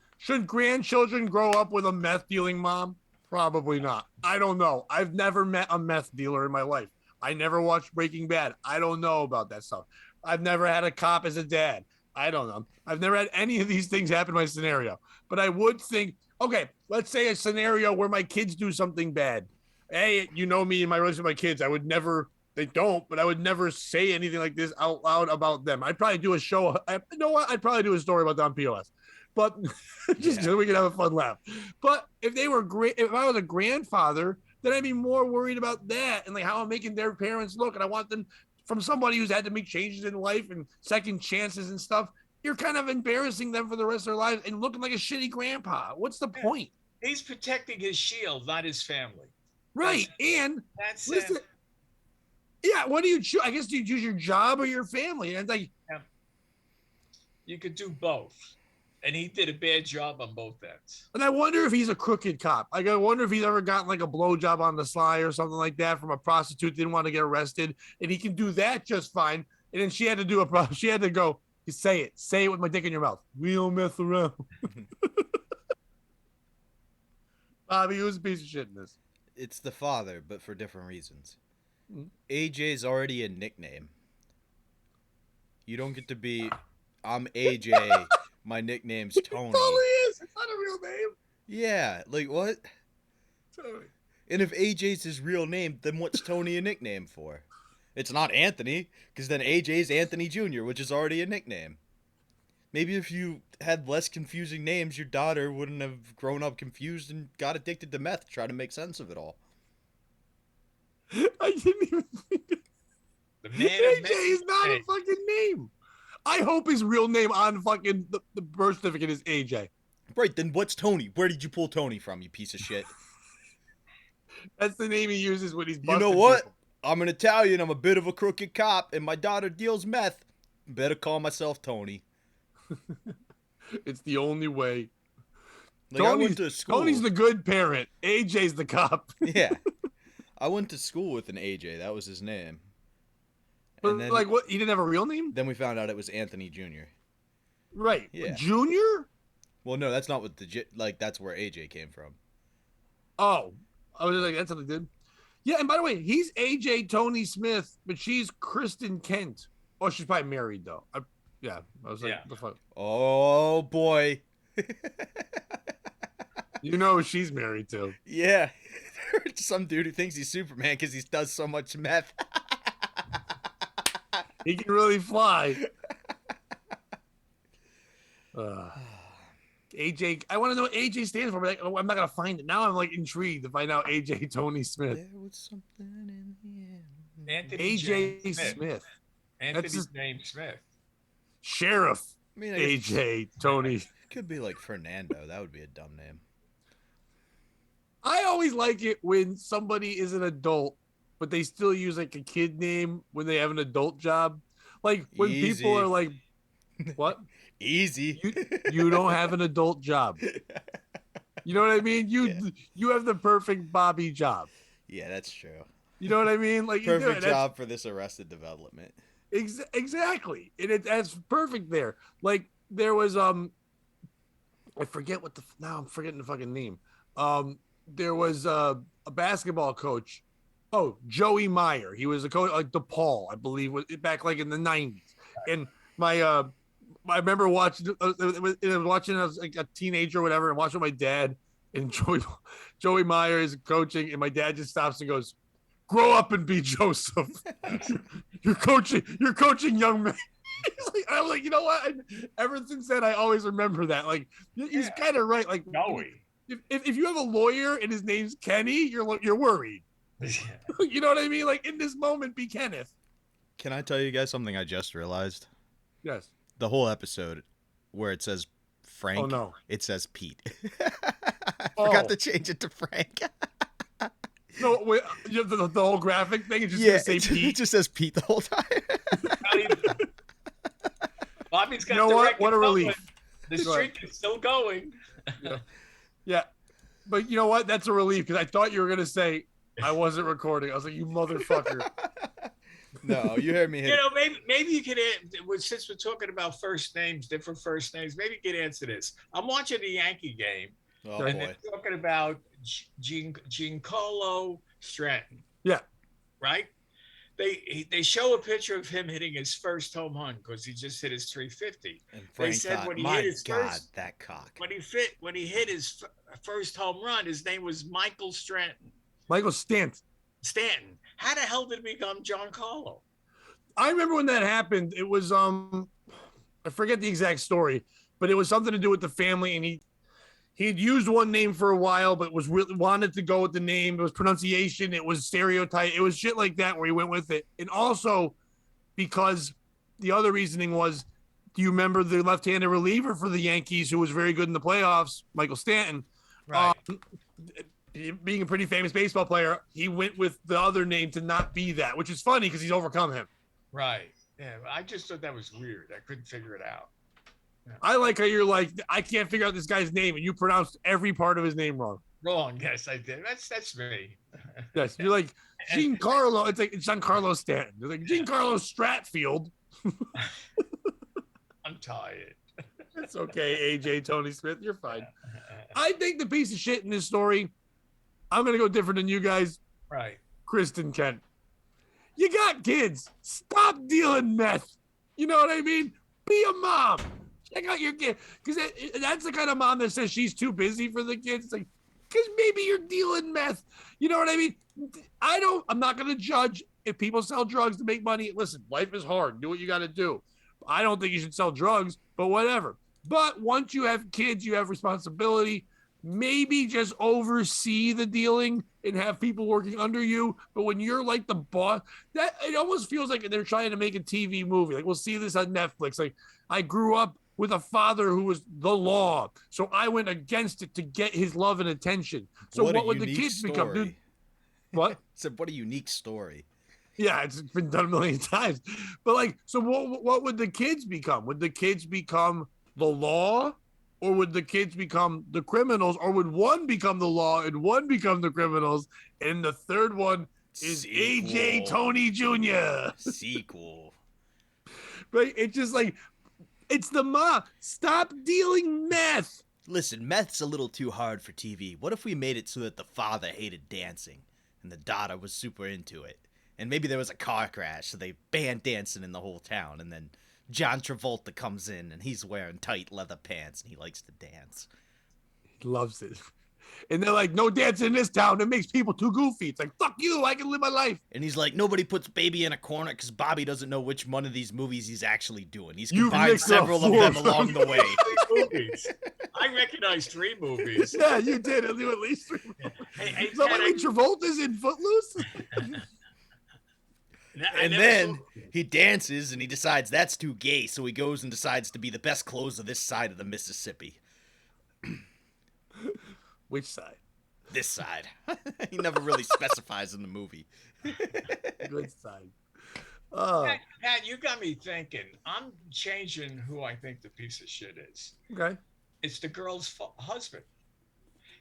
grandchildren grow up with a meth dealing mom? Probably not. I don't know. I've never met a meth dealer in my life. I never watched Breaking Bad. I don't know about that stuff. I've never had a cop as a dad. I don't know. I've never had any of these things happen in my scenario. But I would think, okay, let's say a scenario where my kids do something bad. Hey, you know me and my relationship with my kids. I would never, they don't, but I would never say anything like this out loud about them. I'd probably do a show. You know what? I'd probably do a story about them on POS. But just so we can have a fun laugh. But if they were great, if I was a grandfather, then I'd be more worried about that and like how I'm making their parents look. And I want them from somebody who's had to make changes in life and second chances and stuff. You're kind of embarrassing them for the rest of their lives and looking like a shitty grandpa. What's the point? He's protecting his shield, not his family. Right. That's listen, yeah, what do you choose? I guess do you choose your job or your family? And it's like, yeah. You could do both. And he did a bad job on both ends. And I wonder if he's a crooked cop. Like, I wonder if he's ever gotten like a blowjob on the sly or something like that from a prostitute, didn't want to get arrested. And he can do that just fine. And then she had to go, you say it with my dick in your mouth. We don't mess around. Bobby, who's a piece of shit in this? It's the father, but for different reasons. AJ's already a nickname. You don't get to be, I'm AJ, my nickname's Tony. It totally is. It's not a real name. Yeah, like what? Totally. And if AJ's his real name, then what's Tony a nickname for? It's not Anthony, because then AJ's Anthony Jr., which is already a nickname. Maybe if you had less confusing names, your daughter wouldn't have grown up confused and got addicted to meth, trying to make sense of it all. I didn't even think of AJ is not a fucking name. I hope his real name on fucking the birth certificate is AJ. Right, then what's Tony? Where did you pull Tony from, you piece of shit? That's the name he uses when he's busting You know what? people. I'm an Italian, I'm a bit of a crooked cop, and my daughter deals meth. Better call myself Tony. It's the only way. Like, I went to school. Tony's the good parent. AJ's the cop. Yeah. I went to school with an AJ. That was his name. But and then, like, what? He didn't have a real name? Then we found out it was Anthony Jr. Right. Yeah. Junior? Well, no, that's not what that's where AJ came from. Oh. I was like, that's what they did. Yeah, and by the way, he's AJ Tony Smith, but she's Kristen Kent. Oh, she's probably married, though. I was like, the fuck? Oh, boy. You know who she's married to. Yeah. Some dude who thinks he's Superman because he does so much meth. He can really fly. AJ, I want to know what AJ stands for, but I'm not going to find it. Now I'm like intrigued to find out AJ Tony Smith. There was something in the air. Anthony AJ Smith. Anthony James Smith. Sheriff. I mean, AJ Tony. Could be like Fernando. That would be a dumb name. I always like it when somebody is an adult, but they still use like a kid name when they have an adult job. Like when people are like, what? Easy. You don't have an adult job. You know what I mean? You have the perfect Bobby job. Yeah, that's true. You know what I mean? Like perfect job for this Arrested Development. Exactly. And that's perfect there. Like there was I forget what now I'm forgetting the fucking name. There was a basketball coach. Oh, Joey Meyer. He was a coach like DePaul, I believe, was back like in the 90s. And my I remember watching watching as like a teenager or whatever, and watching my dad and Joey Meyer is coaching, and my dad just stops and goes, "Grow up and be Joseph. You're coaching young men." I'm like, you know what? Ever since then, I always remember that. Like, he's kind of right. Like, Joey. If you have a lawyer and his name's Kenny, you're worried. You know what I mean? Like, in this moment, be Kenneth. Can I tell you guys something I just realized? Yes. The whole episode where it says Frank, oh, no. It says Pete. I forgot to change it to Frank. No, wait, the whole graphic thing is just going to say Pete. It just says Pete the whole time. Bobby's got you know what? What a relief. The streak is still going. Yeah. But you know what? That's a relief because I thought you were going to say I wasn't recording. I was like, you motherfucker. No, you heard me. You know, maybe you could, since we're talking about first names, different first names, maybe you could answer this. I'm watching the Yankee game. Oh, and boy. they're talking about Giancarlo Stanton. Yeah. Right? They show a picture of him hitting his first home run because he just hit his 350. And Frank they said thought, when he my hit his God, first, that cock. When he hit his first home run, his name was Michael Stanton. Michael Stanton. How the hell did it become Giancarlo? I remember when that happened. It was I forget the exact story, but it was something to do with the family, and he'd used one name for a while, but was really wanted to go with the name. It was pronunciation. It was stereotype. It was shit like that where he went with it. And also because the other reasoning was, do you remember the left-handed reliever for the Yankees who was very good in the playoffs, Michael Stanton? Right. Being a pretty famous baseball player, he went with the other name to not be that, which is funny because he's overcome him. Right. Yeah. I just thought that was weird. I couldn't figure it out. Yeah. I like how you're like, I can't figure out this guy's name, and you pronounced every part of his name wrong. Wrong. Yes, I did. That's me. Yes. You're like, Giancarlo. It's like Giancarlo Stanton. You're like, Giancarlo Stratfield. I'm tired. It's okay, AJ Tony Smith. You're fine. I think the piece of shit in this story, I'm going to go different than you guys. Right. Kristen Kent. You got kids. Stop dealing meth. You know what I mean? Be a mom. Check out your kid. Because that's the kind of mom that says she's too busy for the kids. It's like, because maybe you're dealing meth. You know what I mean? I'm not going to judge if people sell drugs to make money. Listen, life is hard. Do what you got to do. I don't think you should sell drugs, but whatever. But once you have kids, you have responsibility. Maybe just oversee the dealing and have people working under you. But when you're like the boss, that it almost feels like they're trying to make a TV movie. Like, we'll see this on Netflix. Like, I grew up with a father who was the law, so I went against it to get his love and attention. So what would the kids become? Dude, what? So what a unique story. Yeah, it's been done a million times. But like, so what would the kids become? Would the kids become the law? Or would the kids become the criminals? Or would one become the law and one become the criminals? And the third one is Sequel. AJ Tony Jr. Sequel. Right? It's just like, it's the mom. Stop dealing meth. Listen, meth's a little too hard for TV. What if we made it so that the father hated dancing and the daughter was super into it? And maybe there was a car crash, so they banned dancing in the whole town, and then John Travolta comes in, and he's wearing tight leather pants, and he likes to dance. He loves it. And they're like, no dancing in this town. It makes people too goofy. It's like, fuck you. I can live my life. And he's like, nobody puts baby in a corner because Bobby doesn't know which one of these movies he's actually doing. He's combined several of them along the way. Movies. I recognize 3 movies. Yeah, you did. I knew at least 3 movies. Hey, so Travolta's in Footloose? And then he dances and he decides that's too gay, so he goes and decides to be the best closer this side of the Mississippi. Which side? This side. He never really specifies in the movie. Good side. Pat, you got me thinking. I'm changing who I think the piece of shit is. Okay. It's the girl's husband.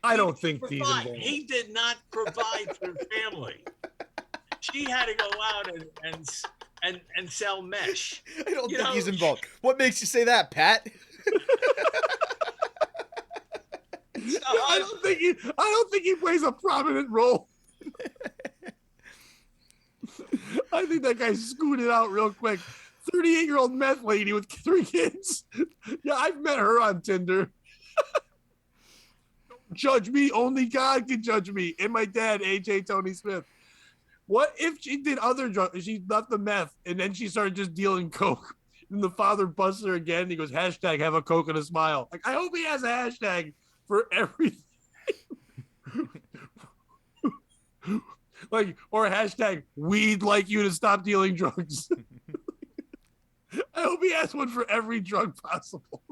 I don't think these involved. He did not provide for the family. She had to go out and sell mesh. I don't think he's involved. What makes you say that, Pat? I don't think he plays a prominent role. I think that guy scooted out real quick. 38-year-old meth lady with 3 kids. Yeah, I've met her on Tinder. Don't judge me. Only God can judge me. And my dad, AJ Tony Smith. What if she did other drugs? She left the meth and then she started just dealing coke. And the father busts her again. He goes, hashtag have a coke and a smile. Like, I hope he has a hashtag for everything. Like, or hashtag we'd like you to stop dealing drugs. I hope he has one for every drug possible.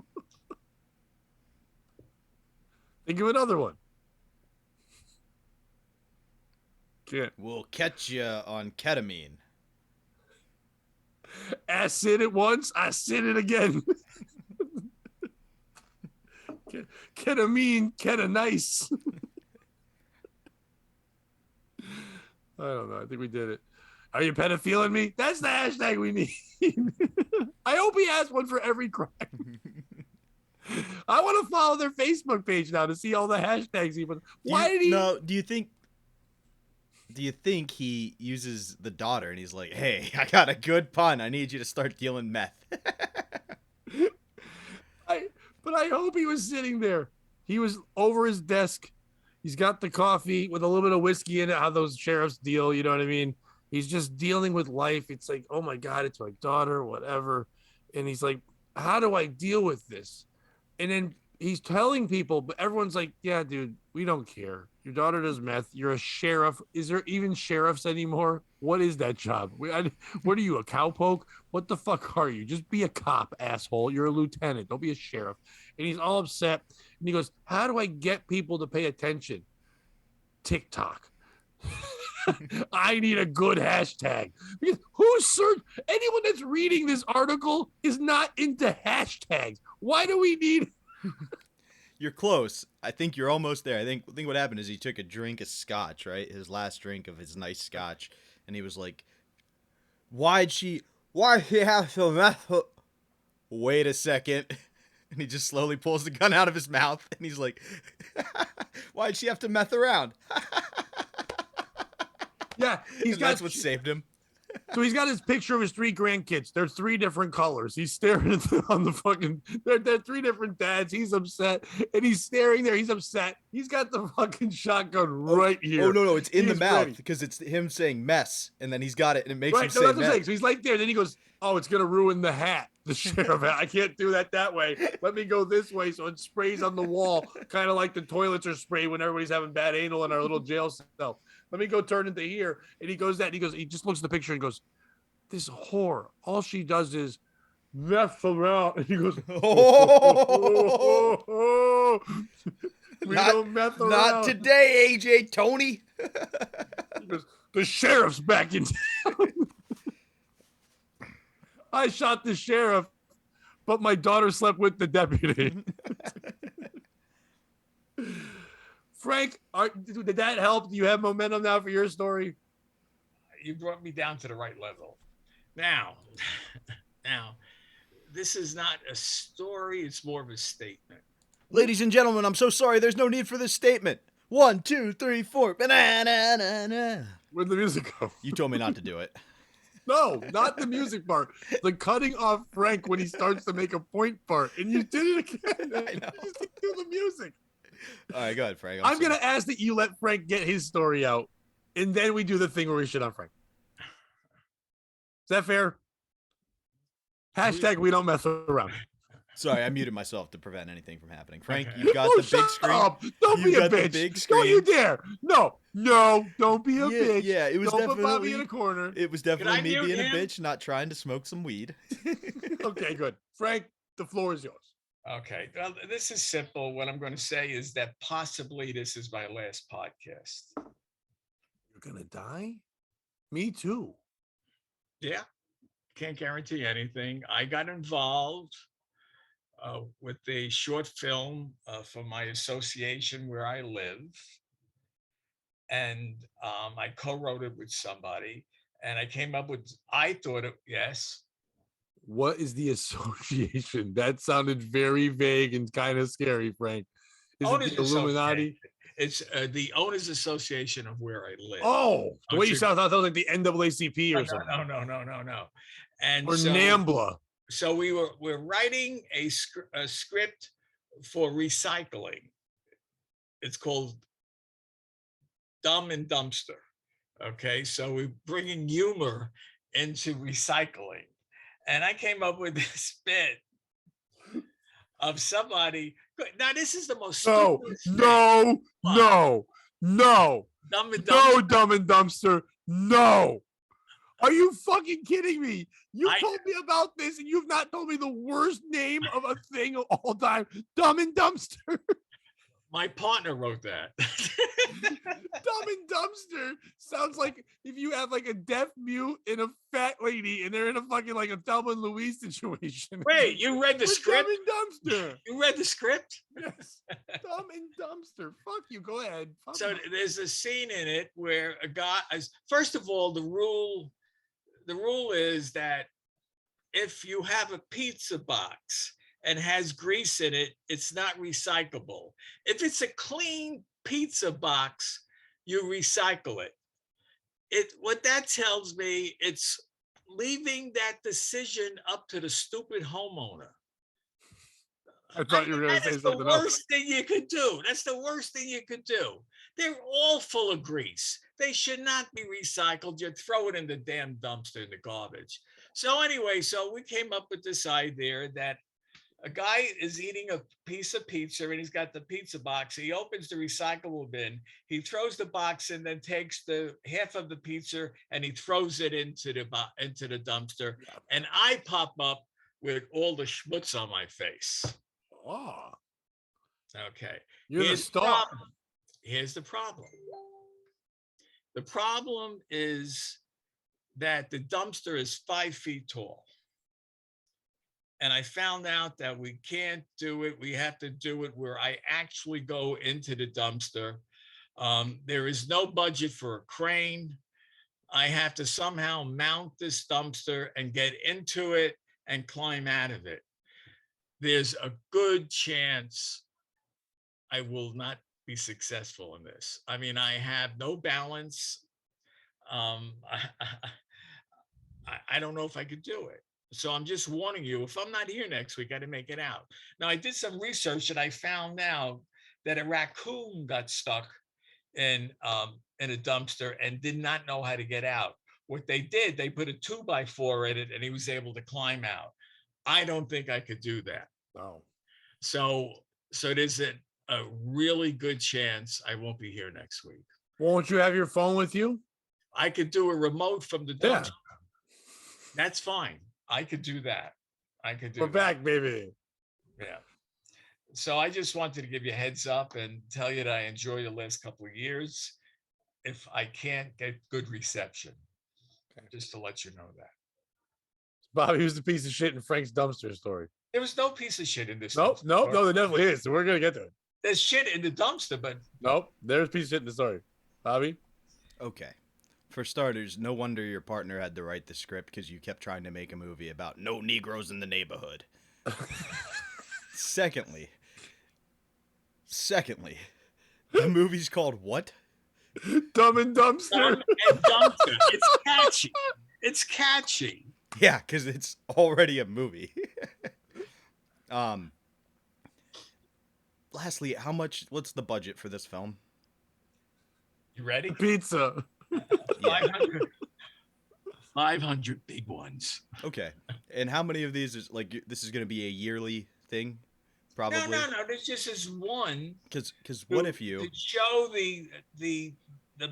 Think of another one. Can't. We'll catch you on ketamine. I said it once, I said it again. Ketamine, nice. I don't know. I think we did it. Are you pedophiling me? That's the hashtag we need. I hope he has one for every crime. I want to follow their Facebook page now to see all the hashtags. Why did he? No, do you think he uses the daughter and he's like, hey, I got a good pun. I need you to start dealing meth. But I hope he was sitting there. He was over his desk. He's got the coffee with a little bit of whiskey in it, how those sheriffs deal, you know what I mean? He's just dealing with life. It's like, oh my God, it's my daughter, whatever. And he's like, how do I deal with this? And then he's telling people, but everyone's like, yeah, dude, we don't care. Your daughter does meth. You're a sheriff. Is there even sheriffs anymore? What is that job? What are you, a cowpoke? What the fuck are you? Just be a cop, asshole. You're a lieutenant. Don't be a sheriff. And he's all upset. And he goes, how do I get people to pay attention? TikTok. I need a good hashtag. Because anyone that's reading this article is not into hashtags. Why do we need? You're close. I think you're almost there. I think what happened is he took a drink of scotch, right? His last drink of his nice scotch, and he was like, why'd she have so meth? Wait a second. And he just slowly pulls the gun out of his mouth, and he's like, why'd she have to meth around? Yeah, that's what saved him. So he's got his picture of his 3 grandkids. They're 3 different colors. He's staring on the fucking. They're 3 different dads. He's upset, and he's staring there. He's upset. He's got the fucking shotgun right here. Oh no, it's in the mouth because it's him saying mess, and then he's got it, and it makes him say that's what I'm meth. saying. So he's like there. Then he goes, "Oh, it's gonna ruin the hat, the sheriff hat. I can't do that way. Let me go this way." So it sprays on the wall, kind of like the toilets are sprayed when everybody's having bad anal in our little jail cell. Let me go turn into here. And he goes he just looks at the picture and goes, this whore, all she does is meth around. And he goes, we don't meth around. Not today, AJ Tony. He goes, the sheriff's back in town. I shot the sheriff, but my daughter slept with the deputy. Frank, did that help? Do you have momentum now for your story? You brought me down to the right level. Now, this is not a story. It's more of a statement. Ladies and gentlemen, I'm so sorry. There's no need for this statement. 1, 2, 3, 4. Banana. Where'd the music go? You told me not to do it. No, not the music part. The cutting off Frank when he starts to make a point part. And you did it again. I know. You just do the music. All right, go ahead, Frank. I'm going to ask that you let Frank get his story out. And then we do the thing where we shit on Frank. Is that fair? Hashtag we don't mess around. Sorry, I muted myself to prevent anything from happening. Frank, you've got the big screen. Up. Don't be a bitch. Big screen. Don't you dare. No, don't be a bitch. Yeah, it was don't definitely put Bobby in a corner. It was definitely me being a bitch, not trying to smoke some weed. Okay, good. Frank, the floor is yours. Okay, well, this is simple. What I'm going to say is that possibly this is my last podcast. You're going to die? Me too. Yeah, can't guarantee anything. I got involved with a short film for my association where I live. And I co-wrote it with somebody. And I came up with, I thought it, yes. What is the association? That sounded very vague and kind of scary, Frank. Is it Owners the Illuminati? It's the Owners Association of where I live. Oh, the way you sound, I thought it was like the NAACP or something. No. And or NAMBLA. So we're writing a script for recycling. It's called Dumb and Dumpster. Okay, so we're bringing humor into recycling. And I came up with this bit of somebody. Now, this is the most No, Dumb and Dumpster. Dumb and Dumpster. No. Are you fucking kidding me? You told me about this and you've not told me the worst name of a thing of all time. Dumb and Dumpster. My partner wrote that. Dumb and Dumpster sounds like if you have like a deaf mute and a fat lady and they're in a fucking like a Thelma and Louise situation. Wait, you read the script? Dumb and Dumpster. You read the script? Yes. Dumb and Dumpster. Fuck you. Go ahead. So there's a scene in it where a guy, first of all, the rule is that if you have a pizza box and has grease in it, it's not recyclable. If it's a clean pizza box, you recycle it. What that tells me, it's leaving that decision up to the stupid homeowner. I thought you were going to say something else. That's the worst thing you could do. That's the worst thing you could do. They're all full of grease. They should not be recycled. You throw it in the damn dumpster in the garbage. So anyway, so we came up with this idea that a guy is eating a piece of pizza and he's got the pizza box. He opens the recyclable bin. He throws the box and then takes the half of the pizza and he throws it into the dumpster. And I pop up with all the schmutz on my face. Oh. Okay. You're the star. Here's the problem. The problem is that the dumpster is 5 feet tall. And I found out that we can't do it. We have to do it where I actually go into the dumpster. There is no budget for a crane. I have to somehow mount this dumpster and get into it and climb out of it. There's a good chance I will not be successful in this. I mean, I have no balance. I don't know if I could do it. So I'm just warning you, if I'm not here next week, I didn't make it out. Now, I did some research and I found out that a raccoon got stuck in a dumpster and did not know how to get out. What they did, they put a 2x4 in it and he was able to climb out. I don't think I could do that. No. So there's a really good chance I won't be here next week. Won't you have your phone with you? I could do a remote from the dumpster. Yeah. That's fine. I could do that. We're back, baby. Yeah. So I just wanted to give you a heads up and tell you that I enjoyed the last couple of years. If I can't get good reception, just to let you know that. Bobby was the piece of shit in Frank's dumpster story. There was no piece of shit in this. No, there definitely is. So we're gonna get to it. There's shit in the dumpster, but nope, there's a piece of shit in the story. Bobby? Okay. For starters, no wonder your partner had to write the script because you kept trying to make a movie about no Negroes in the neighborhood. Secondly, the movie's called what? Dumb and Dumpster. Dumb and Dumpster. It's catchy. It's catchy. Yeah, because it's already a movie. Lastly, what's the budget for this film? You ready? Pizza. 500 big ones. Okay. And how many of these is this is going to be a yearly thing? Probably. No. There's just this one. Because what if you to show the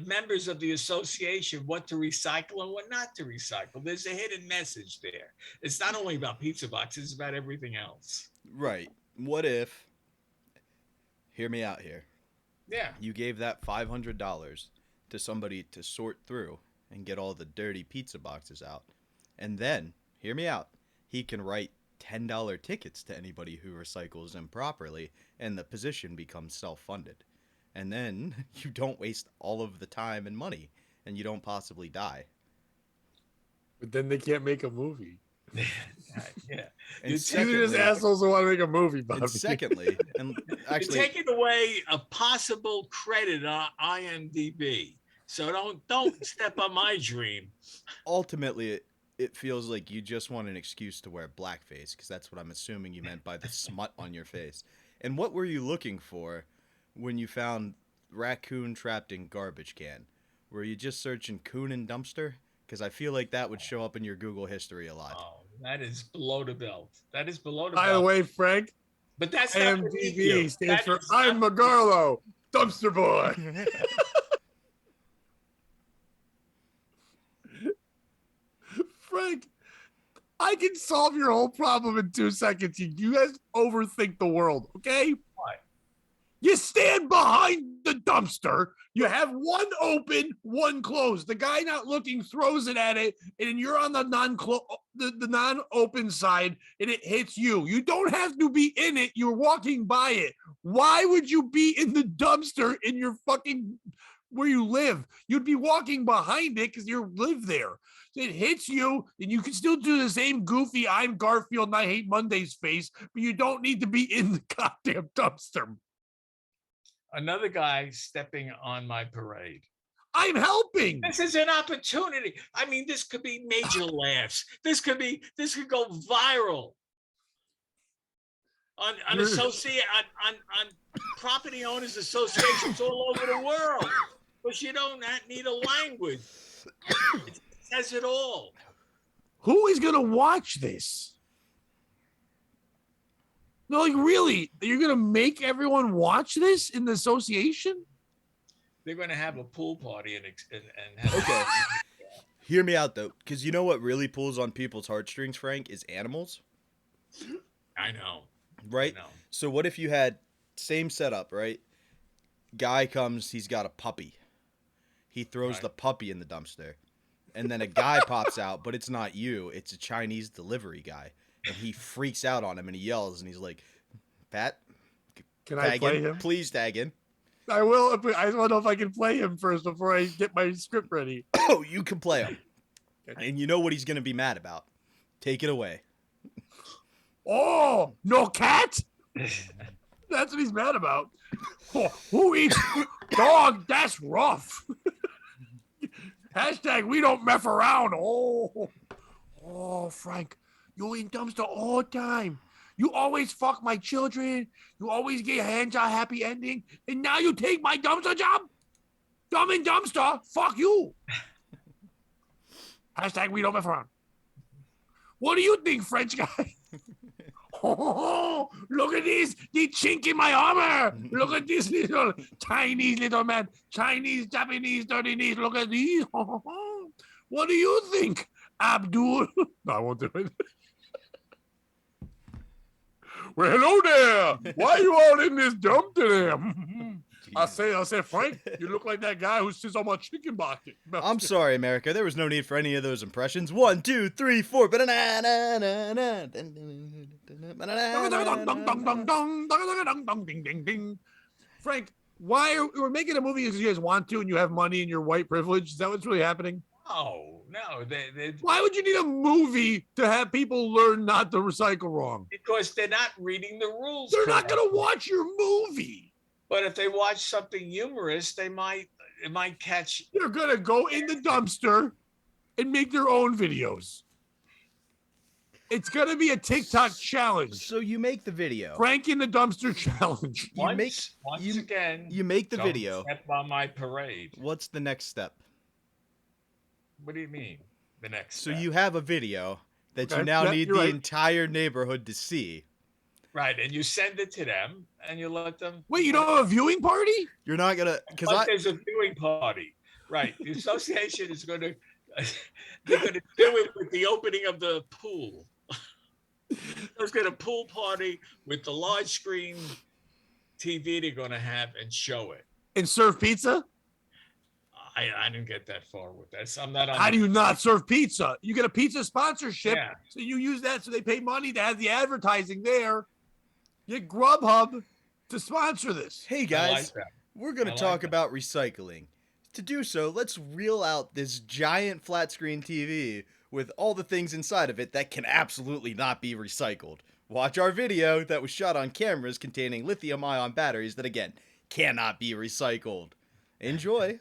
members of the association what to recycle and what not to recycle. There's a hidden message there. It's not only about pizza boxes; it's about everything else. Right. What if? Hear me out here. Yeah. You gave that $500 to somebody to sort through and get all the dirty pizza boxes out. And then, hear me out, he can write $10 tickets to anybody who recycles improperly, and the position becomes self-funded. And then you don't waste all of the time and money, and you don't possibly die. But then they can't make a movie. Yeah. And These are just assholes who want to make a movie, Bobby. And secondly, and actually, you're taking away a possible credit on IMDb. So don't step on my dream. ultimately, it feels like you just want an excuse to wear blackface, because that's what I'm assuming you meant by the smut on your face. And what were you looking for when you found raccoon trapped in garbage can? Were you just searching coon and dumpster? Because I feel like that would show up in your Google history a lot. Oh, that is below the belt. That is below the By belt. the way, Frank, But that's not IMDb stands for I'm Magarlo, dumpster boy. Frank, I can solve your whole problem in 2 seconds. You guys overthink the world, okay? What? You stand behind the dumpster. You have one open, one closed. The guy not looking throws it at it, and you're on the non-open side, and it hits you. You don't have to be in it. You're walking by it. Why would you be in the dumpster in your fucking where you live? You'd be walking behind it because you live there. It hits you, and you can still do the same goofy I'm Garfield and I hate Mondays face, but you don't need to be in the goddamn dumpster. Another guy stepping on my parade. I'm helping. This is an opportunity. I mean, this could be major laughs. This could go viral on property owners associations all over the world. Because you don't need a language. It says it all. Who is gonna watch this? No, like really, you're gonna make everyone watch this in the association? They're going to have a pool party and have Okay. Hear me out though, because you know what really pulls on people's heartstrings, Frank, is animals. I know. Right? I know. So what if you had same setup, right? Guy comes, he's got a puppy. He throws the puppy in the dumpster. And then a guy pops out, but it's not you. It's a Chinese delivery guy. And he freaks out on him and he yells and he's like, Pat, can I play him? Please tag in. I will. I don't know if I can play him first before I get my script ready. Oh, you can play him. And you know what he's going to be mad about. Take it away. Oh, no cat? That's what he's mad about. Oh, who eats dog? That's rough. Hashtag we don't mess around. Oh, Frank, you eat dumpster all the time. You always fuck my children. You always get a hand job happy ending. And now you take my dumpster job? Dumb and dumpster. Fuck you. Hashtag we don't mess around. What do you think, French guy? Oh, look at this. The chink in my armor. Look at this little Chinese little man. Chinese, Japanese, dirty knees. Look at these. What do you think, Abdul? No, I won't do it. Well, hello there. Why are you all in this dumpster there? I say, Frank, you look like that guy who sits on my chicken bucket. I'm sorry, America. There was no need for any of those impressions. 1, 2, 3, 4. Frank, why are we making a movie because you guys want to and you have money and you're white privilege? Is that what's really happening? No. Why would you need a movie to have people learn not to recycle wrong? Because they're not reading the rules. They're not going to watch your movie. But if they watch something humorous, it might catch. They're going to go in the dumpster and make their own videos. It's going to be a TikTok challenge. So you make the video. Frank in the dumpster challenge. Once again, you make the video. Step on my parade. What's the next step? What do you mean? The next So step? you have a video that you now need the entire neighborhood to see. Right, and you send it to them, and you let them. Wait, you don't have a viewing party? You're not gonna, because there's a viewing party, right? The association is going to, they're going to do it with the opening of the pool. There's going to pool party with the large screen TV they're going to have and show it. And serve pizza? I didn't get that far with that. I'm not. How do you not serve pizza? You get a pizza sponsorship, yeah. So you use that so they pay money to have the advertising there. Get Grubhub to sponsor this. Hey guys, we're going to talk about recycling. To do so, let's reel out this giant flat screen TV with all the things inside of it that can absolutely not be recycled. Watch our video that was shot on cameras containing lithium-ion batteries that, again, cannot be recycled. Enjoy.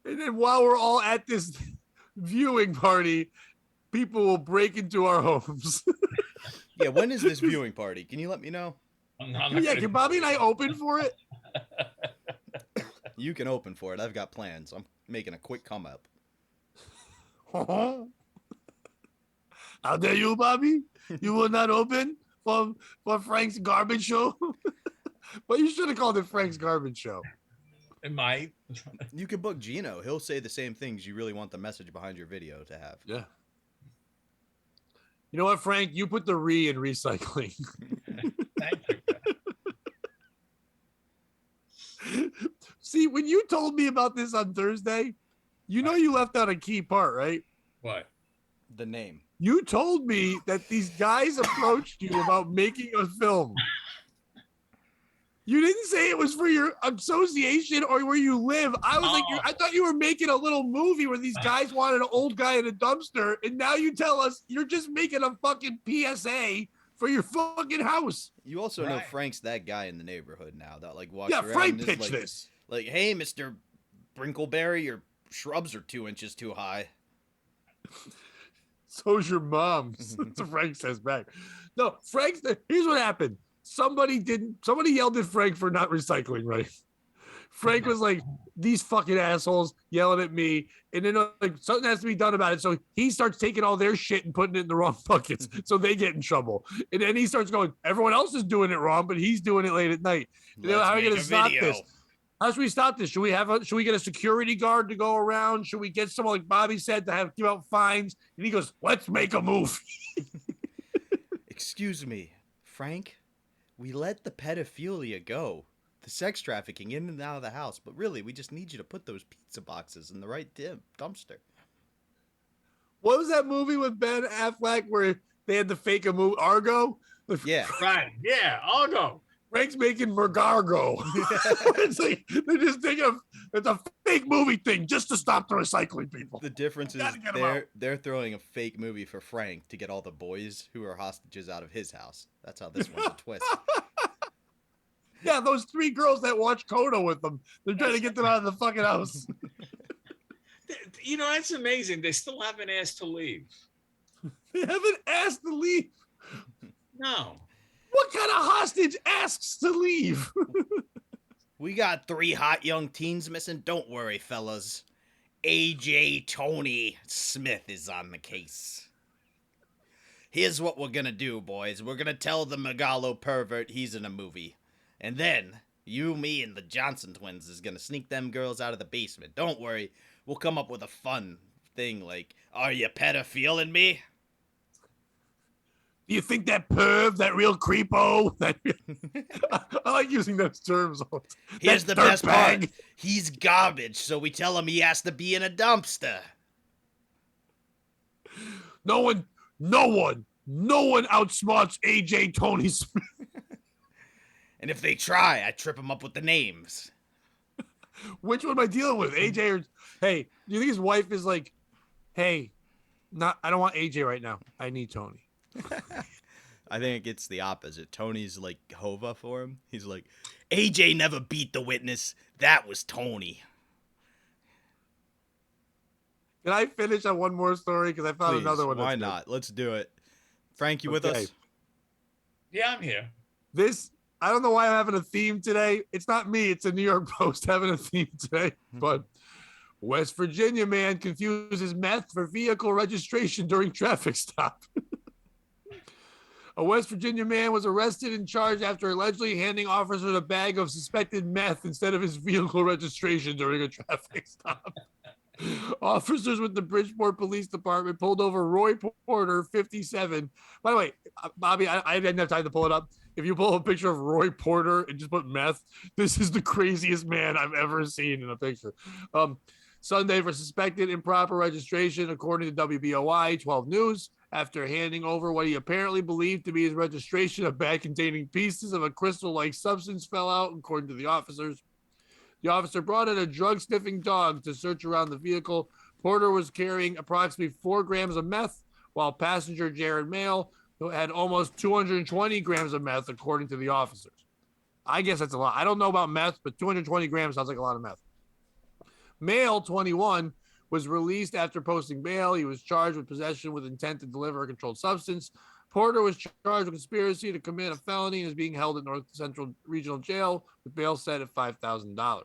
And then while we're all at this viewing party, people will break into our homes. Yeah, when is this viewing party? Can you let me know? Yeah, can Bobby and I open for it? You can open for it. I've got plans. I'm making a quick come up. How dare you, Bobby? You will not open for Frank's garbage show? Well, you should have called it Frank's garbage show. It might. You can book Gino. He'll say the same things you really want the message behind your video to have. Yeah. You know what, Frank? You put the in recycling. Thank you. See, when you told me about this on Thursday, you know you left out a key part, right? What? The name. You told me that these guys approached you about making a film. You didn't say it was for your association or where you live. I was like, I thought you were making a little movie where these guys wanted an old guy in a dumpster, and now you tell us you're just making a fucking PSA for your fucking house. You also know Frank's that guy in the neighborhood now that like walks around. Yeah, Frank pitched like, this. Like, hey, Mr. Brinkleberry, your shrubs are 2 inches too high. So's your mom. That's what Frank says back. No, here's what happened. Somebody yelled at Frank for not recycling, right? Frank was like, these fucking assholes yelling at me. And then like something has to be done about it. So he starts taking all their shit and putting it in the wrong buckets. So they get in trouble. And then he starts going, everyone else is doing it wrong, but he's doing it late at night. How are we going to stop this? How should we stop this? Should we get a security guard to go around? Should we get someone like Bobby said to give out fines? And he goes, let's make a move. Excuse me, Frank, we let the pedophilia go. The sex trafficking in and out of the house. But really, we just need you to put those pizza boxes in the right dumpster. What was that movie with Ben Affleck where they had to fake a movie? Argo? Yeah. Right. Yeah, Argo. Frank's making Mergargo. It's like they're just thinking it's a fake movie thing just to stop the recycling people. The difference is they're throwing a fake movie for Frank to get all the boys who are hostages out of his house. That's how this one's a twist. Yeah, those 3 girls that watch Kodo with them. They're trying to get them out of the fucking house. You know, that's amazing. They still haven't asked to leave. They haven't asked to leave. No. What kind of hostage asks to leave? We got 3 hot young teens missing. Don't worry, fellas. AJ Tony Smith is on the case. Here's what we're gonna do, boys. We're gonna tell the Megalo pervert he's in a movie. And then, you, me, and the Johnson twins is gonna sneak them girls out of the basement. Don't worry. We'll come up with a fun thing like, are you pedophiling me? Do you think that perv, that real creepo? I like using those terms. Here's the best part. He's garbage, so we tell him he has to be in a dumpster. No one outsmarts AJ Tony Smith. And if they try, I trip him up with the names. Which one am I dealing with? AJ or hey, do you think his wife is like, hey, I don't want AJ right now. I need Tony. I think it's the opposite. Tony's like Hova for him. He's like, AJ never beat the witness. That was Tony. Can I finish on one more story? Because I found another one. Why not? Let's do it. Frank, you with us? Yeah, I'm here. I don't know why I'm having a theme today. It's not me. It's a New York Post having a theme today. But West Virginia man confuses meth for vehicle registration during traffic stop. A West Virginia man was arrested and charged after allegedly handing officers a bag of suspected meth instead of his vehicle registration during a traffic stop. Officers with the Bridgeport Police Department pulled over Roy Porter, 57. By the way, Bobby, I didn't have time to pull it up. If you pull a picture of Roy Porter and just put meth, this is the craziest man I've ever seen in a picture. Sunday for suspected improper registration, according to WBOI 12 News. After handing over what he apparently believed to be his registration, a bag containing pieces of a crystal-like substance fell out, according to the officers. The officer brought in a drug-sniffing dog to search around the vehicle. Porter was carrying approximately 4 grams of meth, while passenger Jared Mail had almost 220 grams of meth, according to the officers. I guess that's a lot. I don't know about meth, but 220 grams sounds like a lot of meth. Mail, 21, was released after posting bail. He was charged with possession with intent to deliver a controlled substance. Porter was charged with conspiracy to commit a felony and is being held at North Central Regional Jail with bail set at $5,000.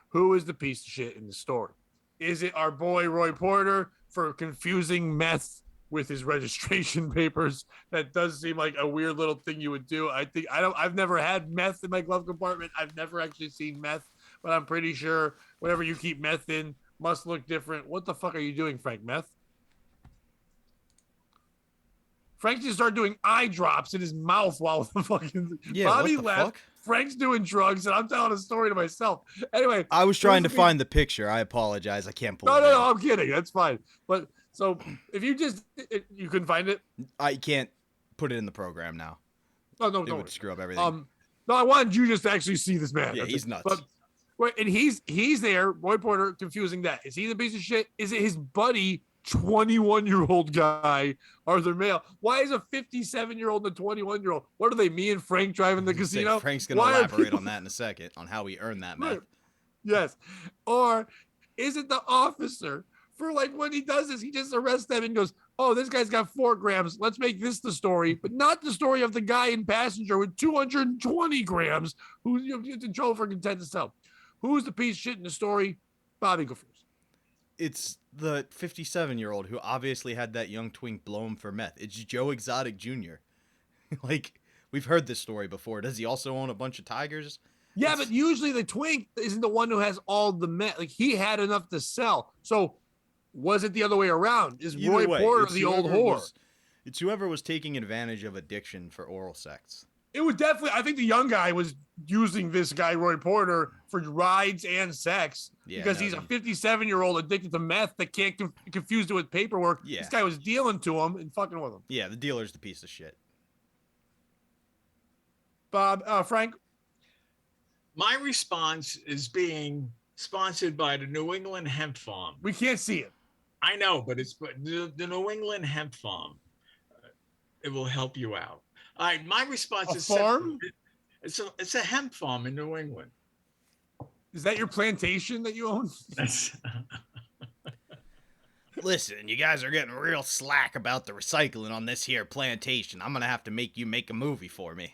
Who is the piece of shit in the story? Is it our boy Roy Porter for confusing meth with his registration papers? That does seem like a weird little thing you would do. I've never had meth in my glove compartment. I've never actually seen meth, but I'm pretty sure whatever you keep meth in must look different. What the fuck are you doing, Frank? Meth? Frank just started doing eye drops in his mouth while the fucking Bobby left. Fuck? Frank's doing drugs, and I'm telling a story to myself. Anyway, I was trying to find the picture. I apologize. I can't pull it. No, I'm kidding. That's fine. But so if you you couldn't find it, I can't put it in the program now. Oh no, it would screw up everything. No, I wanted you just to actually see this man. Yeah, he's nuts. But wait, and he's there, Roy Porter, confusing that. Is he the piece of shit? Is it his buddy, 21-year-old guy, Arthur Mail? Why is a 57-year-old and a 21-year-old? What are they, me and Frank driving the casino? Frank's going to elaborate on that in a second, on how he earned that meth. Yes. Or is it the officer? For like when he does this, he just arrests them and goes, oh, this guy's got 4 grams. Let's make this the story, but not the story of the guy in passenger with 220 grams who's in trouble for intent to sell. Who's the piece of shit in the story? Bobby, go first. It's the 57-year-old who obviously had that young twink blow him for meth. It's Joe Exotic Jr. Like, we've heard this story before. Does he also own a bunch of tigers? Yeah, but usually the twink isn't the one who has all the meth. Like, he had enough to sell. So was it the other way around? Is Roy Porter the old whore? It's whoever was taking advantage of addiction for oral sex. It was definitely, I think the young guy was using this guy, Roy Porter, for rides and sex because he's a 57-year-old addicted to meth that can't confuse it with paperwork. Yeah. This guy was dealing to him and fucking with him. Yeah, the dealer's the piece of shit. Bob, Frank? My response is being sponsored by the New England Hemp Farm. We can't see it. I know, but it's the New England Hemp Farm. It will help you out. All right, my response is farm. It's a hemp farm in New England. Is that your plantation that you own? Listen, you guys are getting real slack about the recycling on this here plantation. I'm gonna have to make you make a movie for me.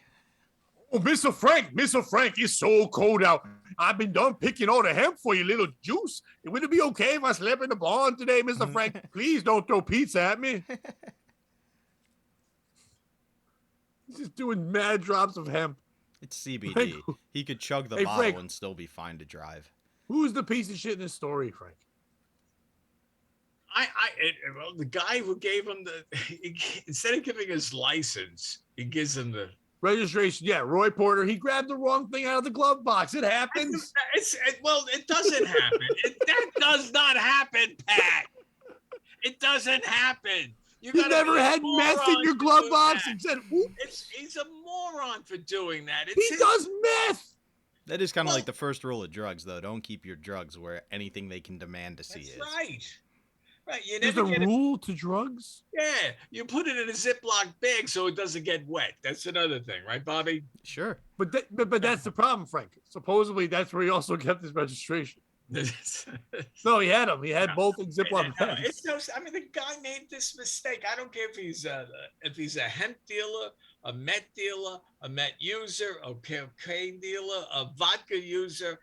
Oh, Mr. Frank, it's so cold out. I've been done picking all the hemp for you, little juice. Would it be okay if I slept in the barn today, Mr. Frank? Please don't throw pizza at me. Just doing mad drops of hemp. It's CBD. Frank, he could chug the bottle Frank, and still be fine to drive. Who's the piece of shit in this story, Frank? Well, the guy who gave him instead of giving his license, he gives him the registration. Yeah, Roy Porter. He grabbed the wrong thing out of the glove box. It happens. It doesn't happen. That does not happen, Pat. It doesn't happen. You never had meth in your glove box and said, "Oops." He's a moron for doing that. He does meth. That is kind of like the first rule of drugs, though. Don't keep your drugs where anything they can demand to see is. Right. Right. There's a rule to drugs? Yeah. You put it in a Ziploc bag so it doesn't get wet. That's another thing, right, Bobby? Sure. But that's the problem, Frank. Supposedly that's where he also kept his registration. No, he had them. He had both in Ziploc bags. The guy made this mistake. I don't care if he's a hemp dealer, a meth dealer, a meth user, a cocaine dealer, a vodka user.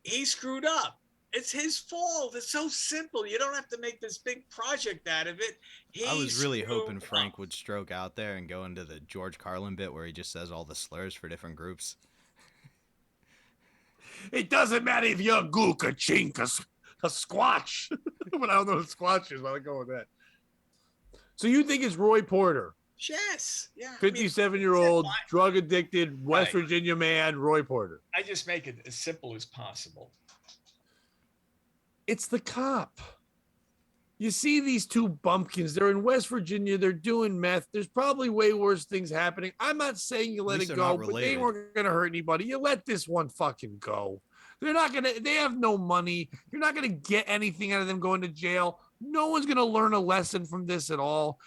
He screwed up. It's his fault. It's so simple. You don't have to make this big project out of it. I was really hoping Frank would stroke out there and go into the George Carlin bit where he just says all the slurs for different groups. It doesn't matter if you're a gook, a chink, a squatch. But I don't know what squatch is, but I'll go with that. So you think it's Roy Porter? Yes. Yeah. 57-year-old, drug-addicted, West Virginia man, Roy Porter. I just make it as simple as possible. It's the cop. You see these two bumpkins. They're in West Virginia. They're doing meth. There's probably way worse things happening. I'm not saying you let it go, but they weren't going to hurt anybody. You let this one fucking go. They have no money. You're not going to get anything out of them going to jail. No one's gonna learn a lesson from this at all.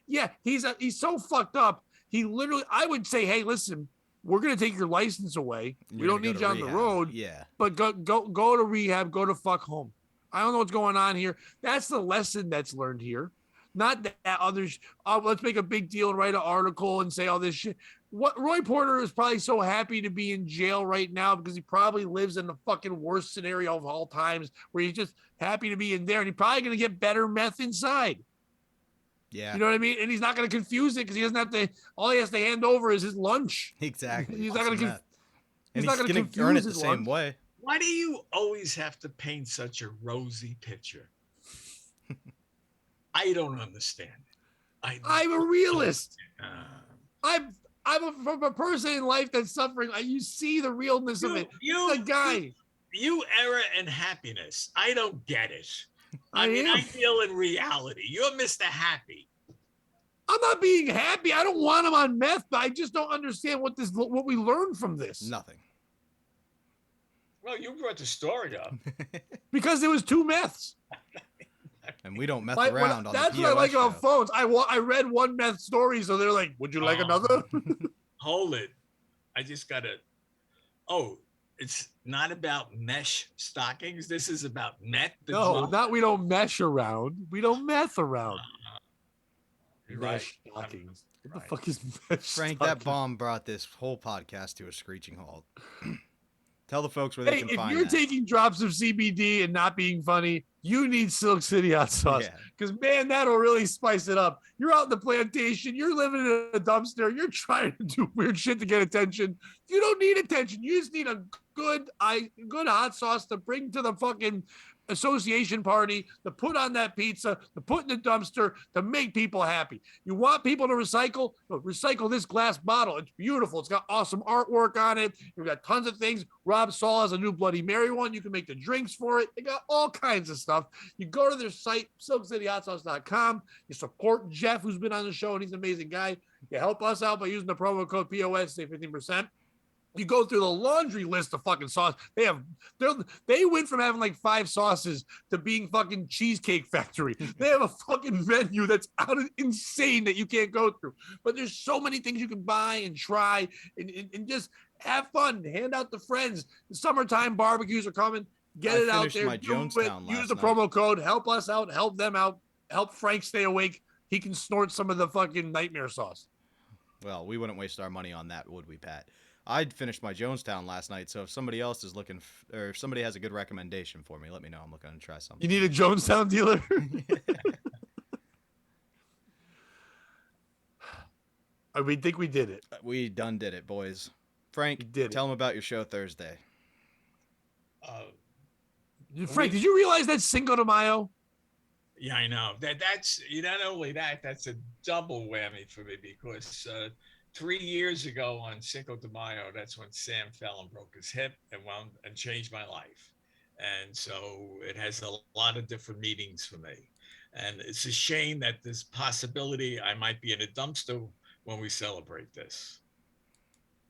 Yeah, he's so fucked up. He literally, I would say, hey, listen, we're gonna take your license away. We don't need you on the road. Yeah, but go to rehab. Go to fuck home. I don't know what's going on here. That's the lesson that's learned here. Not that others. Let's make a big deal and write an article and say all this shit. What Roy Porter is probably so happy to be in jail right now because he probably lives in the fucking worst scenario of all times, where he's just happy to be in there, and he's probably going to get better meth inside. Yeah, you know what I mean. And he's not going to confuse it because he doesn't have to. All he has to hand over is his lunch. Exactly. He's not going to. And he's going to earn it the same way. Why do you always have to paint such a rosy picture? I don't understand it. I'm a realist. I'm a person in life that's suffering. You see the realness of it. The guy. You error in happiness. I don't get it. I feel in reality. You're Mr. Happy. I'm not being happy. I don't want him on meth, but I just don't understand what we learned from this. Nothing. Well, you brought the story up. Because there was 2 meths. And we don't meth around on that's the what I like show. about phones. I read one meth story, so they're like, would you like another? Hold it. I just got to. Oh, it's not about mesh stockings. This is about meth. We don't mesh around. We don't meth around. You're mesh right. stockings. What the fuck is mesh Frank, stockings? that bomb brought this whole podcast to a screeching halt. Tell the folks where they can find if you're taking drops of CBD and not being funny, you need Silk City hot sauce. Because, man, that'll really spice it up. You're out in the plantation. You're living in a dumpster. You're trying to do weird shit to get attention. You don't need attention. You just need a good hot sauce to bring to the fucking association party, to put on that pizza, to put in the dumpster, to make people happy. You want people to recycle? Well, recycle this glass bottle. It's beautiful. It's got awesome artwork on it. You've got tons of things. Rob Saul has a new Bloody Mary one. You can make the drinks for it. They got all kinds of stuff. You go to their site, silkcityhotsauce.com. You support Jeff, who's been on the show, and he's an amazing guy. You help us out by using the promo code POS, save 15%. You go through the laundry list of fucking sauce. They went from having like 5 sauces to being fucking Cheesecake Factory. They have a fucking menu that's insane that you can't go through. But there's so many things you can buy and try and just have fun. Hand out to friends. The summertime barbecues are coming. Get it out there. Use the promo code. Help us out. Help them out. Help Frank stay awake. He can snort some of the fucking nightmare sauce. Well, we wouldn't waste our money on that, would we, Pat? I'd finished my Jonestown last night, so if somebody else is looking, or if somebody has a good recommendation for me, let me know. I'm looking to try something. You need a Jonestown dealer? We think we did it. We done did it, boys. Frank, tell them about your show Thursday. Frank, did you realize that's Cinco de Mayo? Yeah, I know. That's not only that, that's a double whammy for me because 3 years ago on Cinco de Mayo, that's when Sam fell and broke his hip and changed my life. And so it has a lot of different meanings for me. And it's a shame that there's possibility I might be in a dumpster when we celebrate this.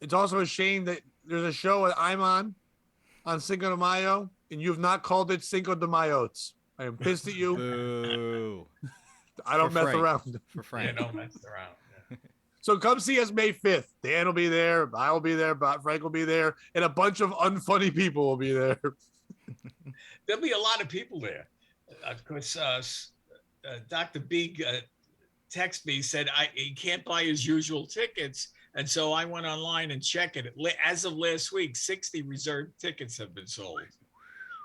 It's also a shame that there's a show that I'm on Cinco de Mayo, and you have not called it Cinco de Mayo's. I am pissed at you. Boo. I don't mess around. For Frank. I don't mess around. Yeah. So come see us May 5th. Dan will be there. I will be there. Frank will be there. And a bunch of unfunny people will be there. There'll be a lot of people there. Of course, Dr. Big texted me, said he can't buy his usual tickets. And so I went online and checked it. As of last week, 60 reserved tickets have been sold.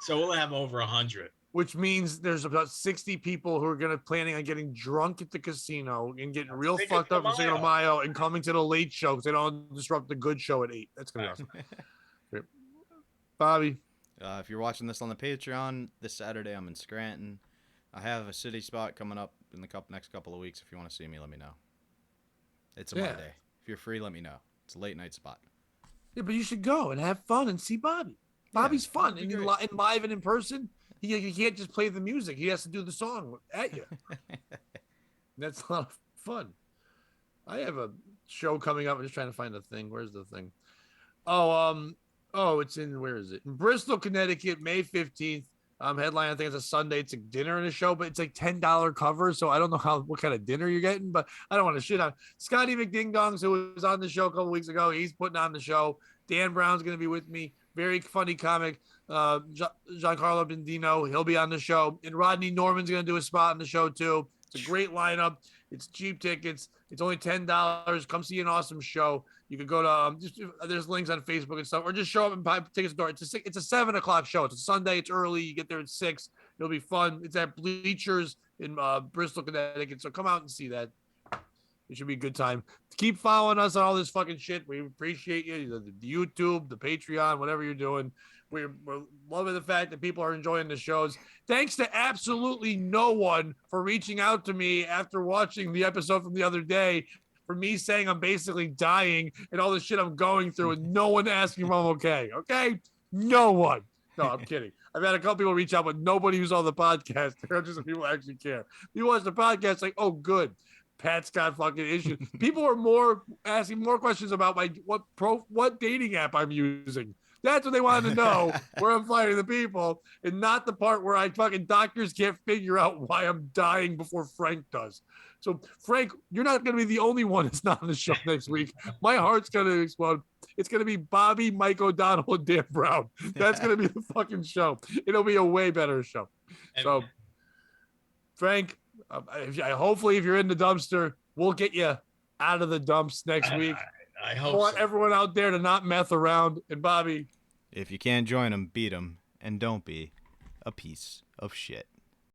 So we'll have over 100. Which means there's about 60 people who are planning on getting drunk at the casino and getting real fucked up for Cinco de Mayo and coming to the late show because they don't disrupt the good show at 8. That's going to be awesome. Great. Bobby. If you're watching this on the Patreon, this Saturday I'm in Scranton. I have a city spot coming up in the next couple of weeks. If you want to see me, let me know. It's a Monday. If you're free, let me know. It's a late night spot. Yeah, but you should go and have fun and see Bobby. Bobby's fun. And live and in person. He can't just play the music. He has to do the song at you. That's a lot of fun. I have a show coming up. I'm just trying to find the thing. Where's the thing? It's in, where is it? In Bristol, Connecticut, May 15th. Headline, I think it's a Sunday. It's a dinner and a show, but it's like $10 cover. So I don't know what kind of dinner you're getting, but I don't want to shit on Scotty McDingdongs, who was on the show a couple weeks ago. He's putting on the show. Dan Brown's going to be with me. Very funny comic. Giancarlo Bendino, he'll be on the show. And Rodney Norman's going to do a spot on the show too. It's a great lineup. It's cheap tickets. It's only $10. Come see an awesome show. You can go to there's links on Facebook and stuff, or just show up and buy tickets at the door. It's a 7:00 show. It's a Sunday. It's early. You get there at 6. It'll be fun. It's at Bleachers in Bristol, Connecticut. So come out and see that. It should be a good time. Keep following us on all this fucking shit. We appreciate you. The YouTube, the Patreon, whatever you're doing. We're loving the fact that people are enjoying the shows. Thanks to absolutely no one for reaching out to me after watching the episode from the other day, for me saying I'm basically dying and all the shit I'm going through, and no one asking if I'm okay. Okay? No one. No, I'm kidding. I've had a couple people reach out, but nobody who's on the podcast. There are just some people who actually care. People watch the podcast like, oh, good. Pat's got fucking issues. People are asking more questions about what dating app I'm using. That's what they wanted to know, where I'm finding the people, and not the part where doctors can't figure out why I'm dying before Frank does. So, Frank, you're not going to be the only one that's not on the show next week. My heart's going to explode. It's going to be Bobby, Mike O'Donnell, and Dan Brown. That's going to be the fucking show. It'll be a way better show. So, Frank, hopefully if you're in the dumpster, we'll get you out of the dumps next week. I hope I want everyone out there to not meth around. And Bobby, if you can't join them, beat them, and don't be a piece of shit.